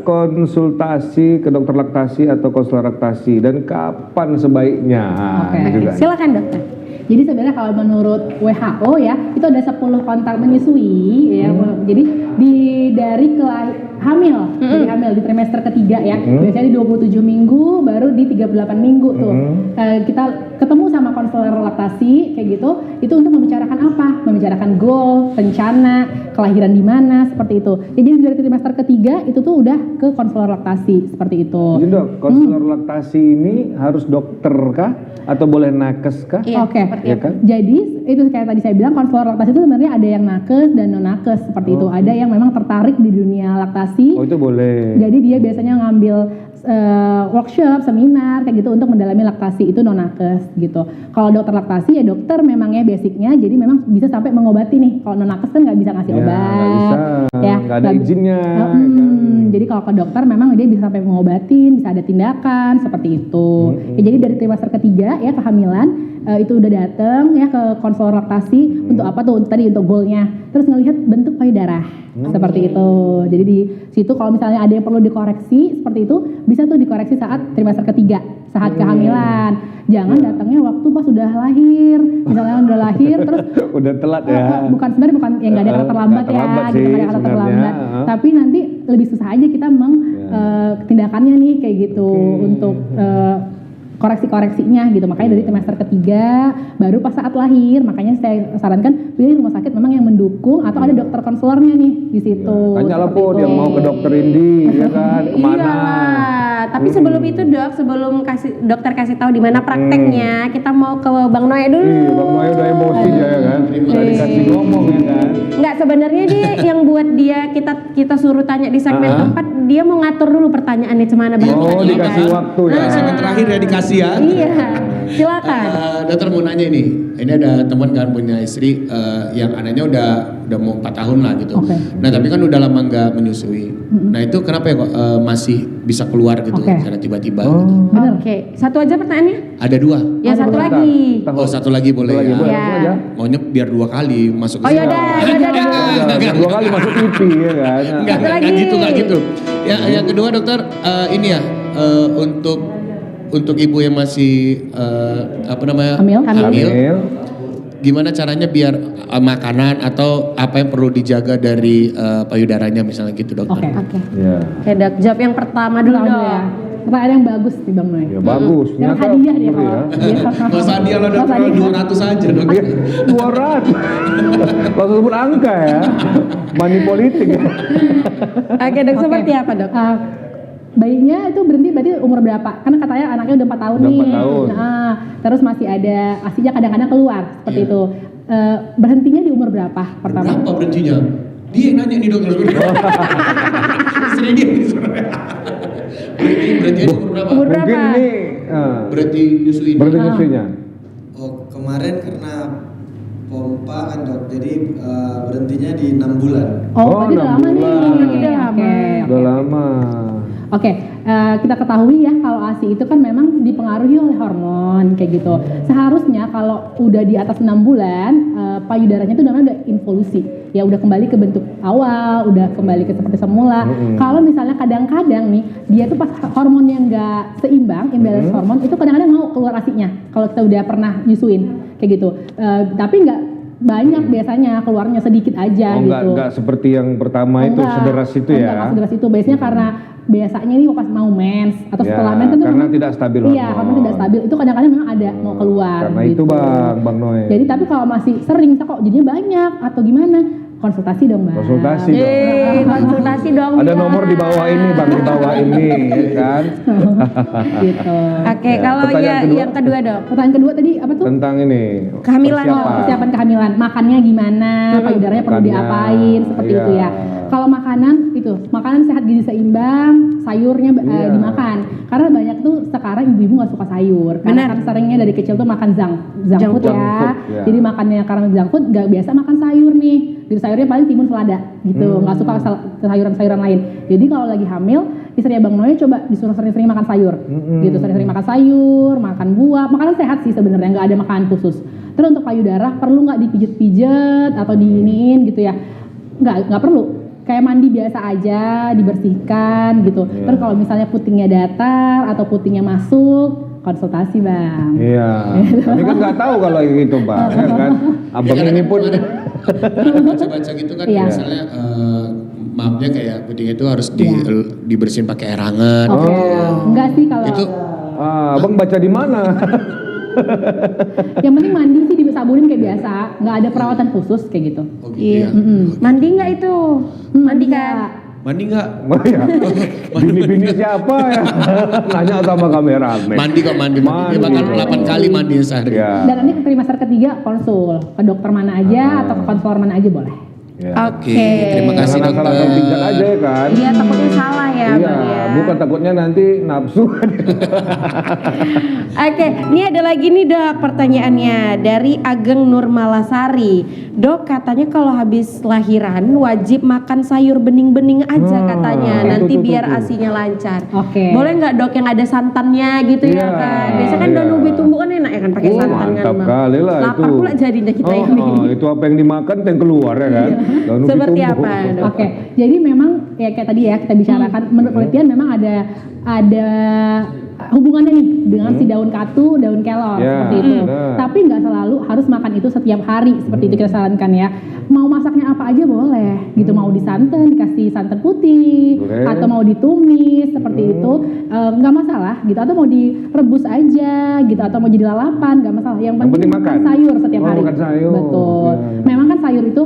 konsultasi ke dokter laktasi atau konselor laktasi dan kapan sebaiknya? Oke. Ini juga. Silakan dokter. Jadi sebenarnya kalau menurut WHO ya, itu ada 10 kontak menyusui ya. Jadi dari hamil, jadi hamil di trimester ketiga ya. Biasanya di 27 minggu baru di 38 minggu tuh. Kita ketemu sama konselor laktasi kayak gitu, itu untuk membicarakan apa? Membicarakan goal, rencana, kelahiran di mana, seperti itu. Ya, jadi dari trimester ketiga itu tuh udah ke konselor laktasi seperti itu. Jadi dok, konselor laktasi ini harus dokter kah? Atau boleh nakes kah? Iya, Oke. seperti Ya itu. kan? Jadi itu kayak tadi saya bilang konselor laktasi itu sebenarnya ada yang nakes dan non nakes seperti itu. Ada yang memang tertarik di dunia laktasi. Oh itu boleh. Jadi dia biasanya ngambil workshop, seminar kayak gitu untuk mendalami laktasi, itu non nakes gitu. Kalau dokter laktasi ya dokter memangnya basicnya, jadi memang bisa sampai mengobati nih. Kalau non nakes kan nggak bisa ngasih Ya, obat, nggak bisa, nggak ada nggak- izinnya, ya kan? Jadi kalau ke dokter memang dia bisa sampai mengobatin, bisa ada tindakan seperti itu. Ya, jadi dari trimester ketiga ya kehamilan itu udah datang ya ke konselor laktasi untuk apa tuh tadi untuk goalnya, terus ngelihat bentuk payudara seperti itu. Jadi di situ kalau misalnya ada yang perlu dikoreksi seperti itu bisa tuh dikoreksi saat trimester ketiga, saat kehamilan. Jangan datangnya waktu pas udah lahir, misalnya udah lahir terus Udah telat ya. bukan sebenarnya bukan ya nggak ada kata terlambat nggak terlambat ya, sih gitu nggak ada kata sebenarnya. terlambat. Tapi nanti lebih susah aja kita tindakannya nih kayak gitu untuk koreksi-koreksinya gitu. Makanya dari trimester ketiga baru pas saat lahir, makanya saya sarankan pilih rumah sakit memang yang mendukung atau ada dokter konselornya nih di situ. Tanyalah seperti po itu. dia mau ke dokter Indi ya kan kemana? Iyalah. Tapi sebelum itu dok, sebelum dokter kasih tahu di mana prakteknya, kita mau ke Bang Noe dulu. Ih, Bang Noe udah emosi ya kan. Tadi dikasih ngomong ya kan. Enggak, sebenarnya dia yang buat dia kita suruh tanya di segmen keempat, dia mau ngatur dulu pertanyaannya cemana Bang. Oh dikasih waktu ya. Segmen terakhir ya dikasih ya. Iya, silakan. Dokter mau nanya ini ada teman kan punya istri yang anaknya udah mau 4 tahun lah gitu. Oke. Nah tapi kan udah lama nggak menyusui. Nah itu kenapa ya kok masih bisa keluar gitu Oke. secara tiba-tiba gitu? Bener. Oke, satu aja pertanyaannya? Ada 2. Ya satu Bentar, lagi. bentar. Oh satu lagi boleh Lagi ya. boleh Ya. langsung aja. Maunya biar 2 kali masuk ke Oh yaudah, yaudah. Ya, 2 kali masuk TV ya kan. Enggak gitu, enggak gitu. Ya, yang kedua dokter, ini ya untuk ibu yang masih apa namanya Hamil. hamil, Hamil. gimana caranya biar makanan atau apa yang perlu dijaga dari payudaranya misalnya gitu dokter? Oke. Oke. Ya. Oke dok, jawab yang pertama dulu Pertama dok. ya. Pertanyaan yang bagus nih Bang Noe. Ya bagus. Yang Nyata hadiah dia bener kalau. ya. Nggak usah dia lo Nggak usah dokter hadiah. 200 aja dok. Iya, 200. Langsung sebut angka ya. Money politik ya. Oke dok, Oke. seperti apa dok? Bayinya itu berhenti berarti umur berapa? Karena katanya anaknya udah 4 tahun Udah nih. 4 tahun. Nah, terus masih ada asinya kadang-kadang keluar seperti Iya. itu. Berhentinya di umur berapa pertama? Berapa berhentinya? Dia yang nanya nih dokter. Istri dia nih sebenarnya. Berhenti umur berapa? Umur Mungkin berapa? ini Berhenti nyusuin. berarti nyusuinya. Oh, kemarin karena pompa kan dok, jadi berhentinya di 6 bulan. Oh, Oh, berarti udah 6 lama nih. bulan. Udah lama. Udah lama. Oke, kita ketahui ya kalau ASI itu kan memang dipengaruhi oleh hormon kayak gitu. Seharusnya kalau udah di atas 6 bulan, payudaranya itu namanya udah involusi. Ya udah kembali ke bentuk awal, udah kembali ke seperti semula. Kalau misalnya kadang-kadang nih, dia tuh pas hormon yang nggak seimbang, imbalance hormon, itu kadang-kadang mau keluar ASI-nya. Kalau kita udah pernah nyusuin kayak gitu. Tapi nggak banyak biasanya keluarnya sedikit aja Oh gitu. enggak seperti yang pertama itu Enggak, sederas itu enggak, ya. enggak sederas itu. Biasanya karena biasanya nih pas mau mens atau Ya, setelah mens itu karena memang- tidak stabil Iya, hormon. hormon tidak stabil. Itu kadang-kadang memang ada mau keluar. Karena gitu. itu Bang Noe. Jadi tapi kalau masih sering kok jadinya banyak atau gimana? Konsultasi dong, Mbak. Konsultasi dong. Yeay, konsultasi dong. Ada ya. nomor di bawah ini Bang, di bawah ini ya kan. Gitu. Oke, Ya, kalau pertanyaan kedua. yang kedua dok. Pertanyaan kedua tadi apa tuh? Tentang ini Kehamilan. Persiapan kehamilan, makannya gimana, payudaranya perlu Makannya, diapain, seperti iya. itu ya. Kalau makanan itu, makanan sehat gizi seimbang, sayurnya Iya. dimakan. Karena banyak tuh sekarang ibu-ibu nggak suka sayur. Karena Benar. kan seringnya dari kecil tuh makan junk Junk food food, ya. ya. Jadi makannya karena junk food nggak biasa makan sayur nih. Gitu sayurnya paling timun selada gitu, nggak suka sayuran-sayuran lain. Jadi kalau lagi hamil istri Abang Noe coba disuruh sering-sering makan sayur, gitu, sering-sering makan sayur, makan buah, makanan sehat sih sebenarnya, nggak ada makanan khusus. Terus untuk payudara perlu nggak dipijet-pijet atau diiniin gitu ya? Nggak perlu. Kayak mandi biasa aja, dibersihkan gitu. Terus kalau misalnya putingnya datar atau putingnya masuk, konsultasi Bang. Iya. Kami kan nggak tahu kalau gitu Pak, ya kan. Abang Ya, ini pun baca-baca gitu kan Iya. misalnya maafnya kayak puting itu harus dibersihin pakai air hangat. Oke. Enggak sih kalau Itu Abang baca di mana? yang penting mandi sih disabunin kayak biasa, nggak ada perawatan khusus kayak gitu. oh gitu ya. Mandi nggak itu? Mandi kan? Mandi nggak? Oh ya, bini-bini siapa ya? Nanya sama kameramen. Mandi kok mandi. Dia bakal 8 kali mandi sehari. Ya. Dan nanti ke trimester ketiga konsul ke dokter mana aja atau ke konselor mana aja boleh. Ya. Oke, terima kasih Jangan salah dokter. pijat aja ya kan? Iya, takutnya salah ya, Iya, Bang ya. bukan takutnya nanti nafsu. Oke, ini ada lagi nih Dok pertanyaannya dari Ageng Nurmalasari. Dok, katanya kalau habis lahiran wajib makan sayur bening-bening aja katanya, itu nanti tuh, biar tuh. asinya lancar. Oke. Boleh nggak Dok yang ada santannya gitu ya Iya, kan? Biasanya kan iya. daun ubi tumbuh kan enak ya kan pakai santan kan Mantap Bang. kali lah itu. Lapar pula jadinya kita ini. Itu apa yang dimakan itu yang keluar ya kan? Daun ubi Seperti tumbuh. apa Dok? Oke, jadi memang ya kayak tadi ya kita bicarakan, menurut penelitian memang ada hubungannya nih dengan si daun katu, daun kelor Ya, seperti itu. benar. Tapi nggak selalu harus makan itu setiap hari seperti itu kita sarankan ya. Mau masaknya apa aja boleh, gitu. Mau disantan, dikasih santan putih, Boleh. atau mau ditumis seperti itu, nggak masalah gitu. Atau mau direbus aja gitu, atau mau jadi lalapan nggak masalah. Yang penting makan sayur setiap Oh, hari. makan sayur. Betul. Ya. Memang kan sayur itu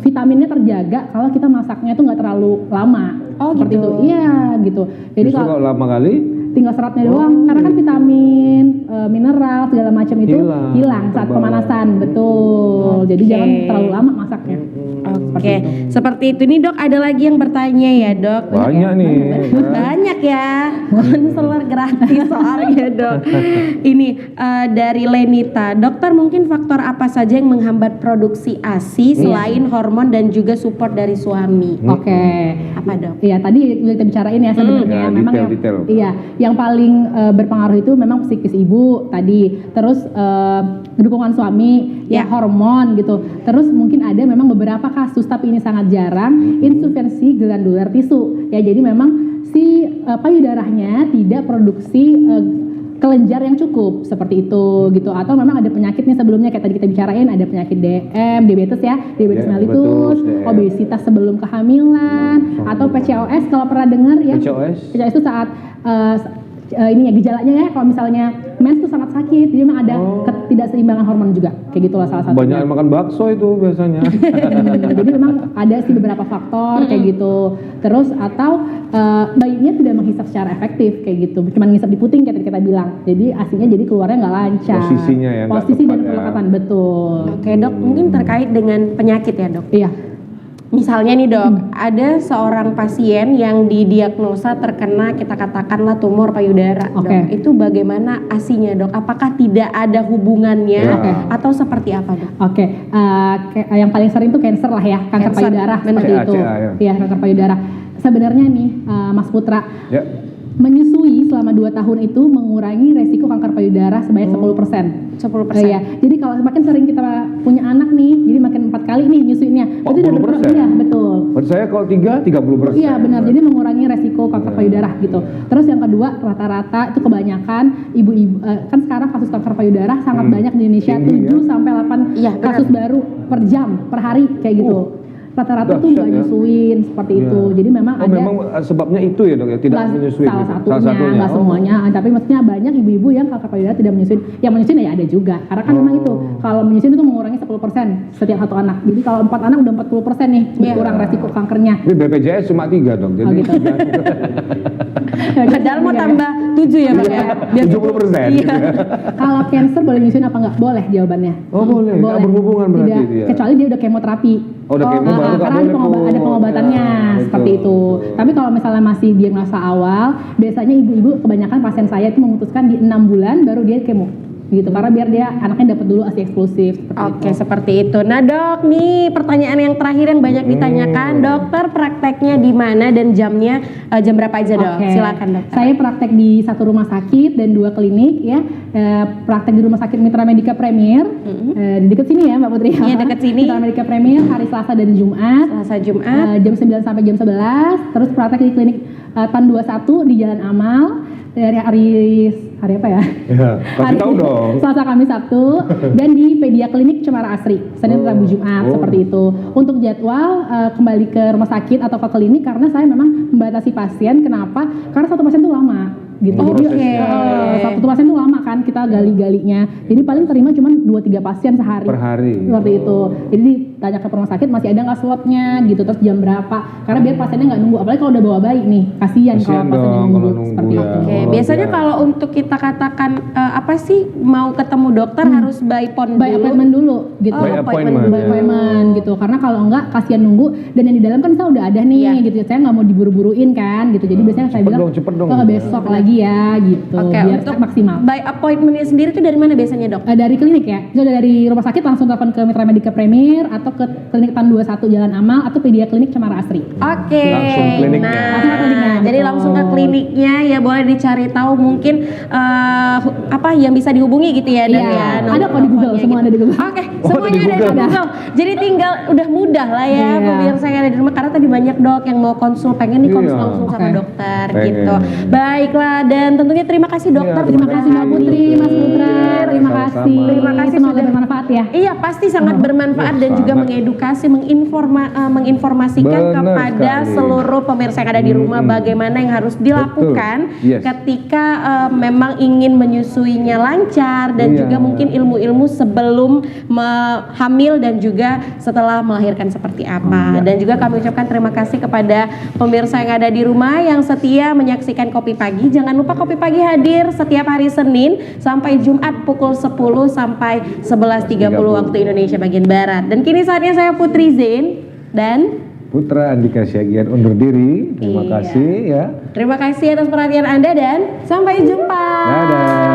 vitaminnya terjaga kalau kita masaknya itu nggak terlalu lama. Oh, seperti gitu. itu. Iya, gitu. Jadi Justru kalau kalau lama kali tinggal seratnya doang, karena kan vitamin, mineral segala macam itu hilang saat terbawa. pemanasan, betul. Jadi Oke. jangan terlalu lama masaknya. Oke, seperti itu nih Dok. Ada lagi yang bertanya ya Dok. banyak nih. kan? Banyak ya, konselor gratis soalnya Dok. Ini dari Lenita, dokter mungkin faktor apa saja yang menghambat produksi ASI selain hormon dan juga support dari suami? Oke. Apa Dok? Iya, tadi udah kita bicarain ya sebenarnya. Ya, Memang detail. Iya, yang paling berpengaruh itu memang psikis ibu tadi, terus dukungan suami, ya hormon gitu. Terus mungkin ada memang beberapa kasus tapi ini sangat jarang, insuficiensi glandular tisu. Ya, jadi memang si payudaranya tidak produksi kelenjar yang cukup seperti itu gitu, atau memang ada penyakitnya sebelumnya kayak tadi kita bicarain, ada penyakit DM, diabetes ya, diabetes Ya, mellitus, betul, DM. obesitas sebelum kehamilan, atau PCOS kalau pernah dengar ya. PCOS? PCOS itu saat ini ya gejalanya ya, kalau misalnya mens itu sangat sakit, jadi memang ada ketidakseimbangan hormon juga, kayak gitulah salah satunya. Banyak yang makan bakso itu biasanya. Jadi memang ada sih beberapa faktor kayak gitu. Terus atau bayinya tidak menghisap secara efektif kayak gitu, cuman ngisap di puting kayak tadi kita bilang. Jadi asinya jadi keluarnya nggak lancar. Posisinya ya, nggak Posisi dan tepat ya. pelekatan betul. Oke Dok, mungkin terkait dengan penyakit ya Dok. Iya. Misalnya nih Dok, ada seorang pasien yang didiagnosa terkena kita katakanlah tumor payudara Dok. Oke. Itu bagaimana ASINya Dok? Apakah tidak ada hubungannya Oke. atau seperti apa Dok? Oke, yang paling sering tuh cancer lah ya, kanker Cancer, payudara bener. seperti itu. CA ya. Iya, kanker payudara. Sebenarnya nih, Mas Putra, Ya. menyusui selama 2 tahun itu mengurangi resiko kanker payudara sebanyak 10%. 10%. Iya, jadi kalau makin sering kita punya anak nih, jadi makin 4 kali nih nyusuinnya, itu udah 40%? iya betul. Menurut saya kalau 30%. Iya benar, jadi mengurangi resiko kanker payudara gitu. Terus yang kedua, rata-rata itu kebanyakan ibu-ibu, kan sekarang kasus kanker payudara sangat banyak di Indonesia, Tinggi, 7 sampai 8 Iya, benar. kasus baru per jam, per hari kayak gitu. Rata-rata tuh Dahsyat nggak ya. nyusuin seperti Iya. itu. Jadi memang Oh, ada memang sebabnya itu ya Dok ya, tidak Salah- menyusui. salah gitu. satunya, nggak Oh. semuanya, tapi maksudnya banyak ibu-ibu yang kanker payudara tidak menyusuin. Yang menyusuin ya ada juga, karena kan memang itu kalau menyusuin itu mengurangi 10% setiap satu anak. Jadi kalau 4 anak udah 40% nih berkurang resiko kankernya. Tapi BPJS cuma 3 Dok, jadi gitu. Padahal mau tambah 7 ya Pak ya? Biar 70%. Iya. Kalau cancer boleh nyusuin apa nggak? Boleh jawabannya. Oh, boleh. Nggak berhubungan berarti Tidak, dia. kecuali dia udah kemoterapi. Oh, udah kemo baru nggak karena ada, boleh, ada Bu. pengobatannya Ya, seperti betul, itu. betul. Tapi kalau misalnya masih diagnosa awal, biasanya ibu-ibu kebanyakan pasien saya itu memutuskan di 6 bulan baru dia kemo. gitu, karena biar dia anaknya dapat dulu ASI eksklusif. Oke, seperti itu. Nah dok, nih pertanyaan yang terakhir yang banyak ditanyakan, dokter prakteknya di mana dan jamnya jam berapa aja dok? Oke. Silakan dokter. Saya praktek di 1 rumah sakit dan 2 klinik ya. Praktek di rumah sakit Mitra Medica Premier, di dekat sini ya Mbak Putri. Iya, dekat sini. Mitra Medica Premier hari Selasa dan Jumat. Selasa Jumat. Jam 9 sampai jam 11. Terus praktek di klinik TAN 21 di Jalan Amal dari hari apa ya? Ya, kasih tahu dong. Selasa, Kamis, Sabtu dan di Pedia Klinik Cemara Asri Senin, Rabu, Jumat seperti itu. Untuk jadwal kembali ke rumah sakit atau ke klinik karena saya memang membatasi pasien. Kenapa? Karena satu pasien itu lama gitu. Jadi satu pasien itu lama kan kita gali-galinya. Jadi paling terima cuma 2-3 pasien sehari. Per hari. Seperti itu. Jadi ditanya ke rumah sakit masih ada nggak slotnya gitu, terus jam berapa? Karena biar pasiennya nggak nunggu. Apalagi kalau udah bawa bayi nih, kasihan kalau Kasihan pasiennya dong nunggu, kalau nunggu seperti ya. itu. Oke, biasanya kalau untuk kita katakan apa sih mau ketemu dokter harus by phone By dulu. appointment dulu gitu. By appointment, By ya. appointment gitu. Karena kalau enggak kasihan nunggu dan yang di dalam kan saya udah ada nih Iya. gitu. Saya nggak mau diburu-buruin kan gitu. Jadi biasanya saya bilang cepet dong. "Oh, besok lagi ya gitu. Oke, Biar untuk maksimal. by appointmentnya sendiri itu dari mana biasanya dok? Dari klinik ya. Itu dari rumah sakit langsung telepon ke Mitra Medica Premier atau ke klinik TAN 21 Jalan Amal atau Pedia Klinik Cemara Asri. Oke, Langsung kliniknya. Langsung ke kliniknya, jadi betul. langsung ke kliniknya ya, boleh dicari tahu mungkin apa yang bisa dihubungi gitu ya dok Iya, ya. nomor ada kok di Google, teleponnya semua gitu. ada di Google. Oke, Oh, semuanya ada di ada di Google. Google. Jadi tinggal udah mudah lah ya Iya. pemirsa yang ada di rumah, karena tadi banyak dok yang mau konsul, pengen nih konsul Iya. langsung sama Oke. dokter Pengen. gitu. Baiklah, dan tentunya terima kasih dokter. Iya, Terima kasih Mbak Putri, Mas Putra. Terima Sama-sama. kasih. Terima kasih Semoga sudah- bermanfaat ya. Iya, pasti sangat bermanfaat dan juga sangat. mengedukasi, menginformasikan Benar kepada sekali. seluruh pemirsa yang ada di rumah bagaimana yang harus dilakukan Betul. Yes. ketika memang ingin menyusuinya lancar dan Iya. juga mungkin ilmu-ilmu sebelum hamil dan juga setelah melahirkan seperti apa. Dan juga kami ucapkan terima kasih kepada pemirsa yang ada di rumah yang setia menyaksikan Kopi Pagi. Jangan lupa Kopi Pagi hadir setiap hari Senin sampai Jumat pukul 10 sampai 11.30 waktu Indonesia bagian Barat. Dan kini saatnya saya Putri Zain dan Putra Andika Syagian undur diri. Terima Iya. kasih ya. terima kasih atas perhatian Anda dan sampai jumpa. Dadah.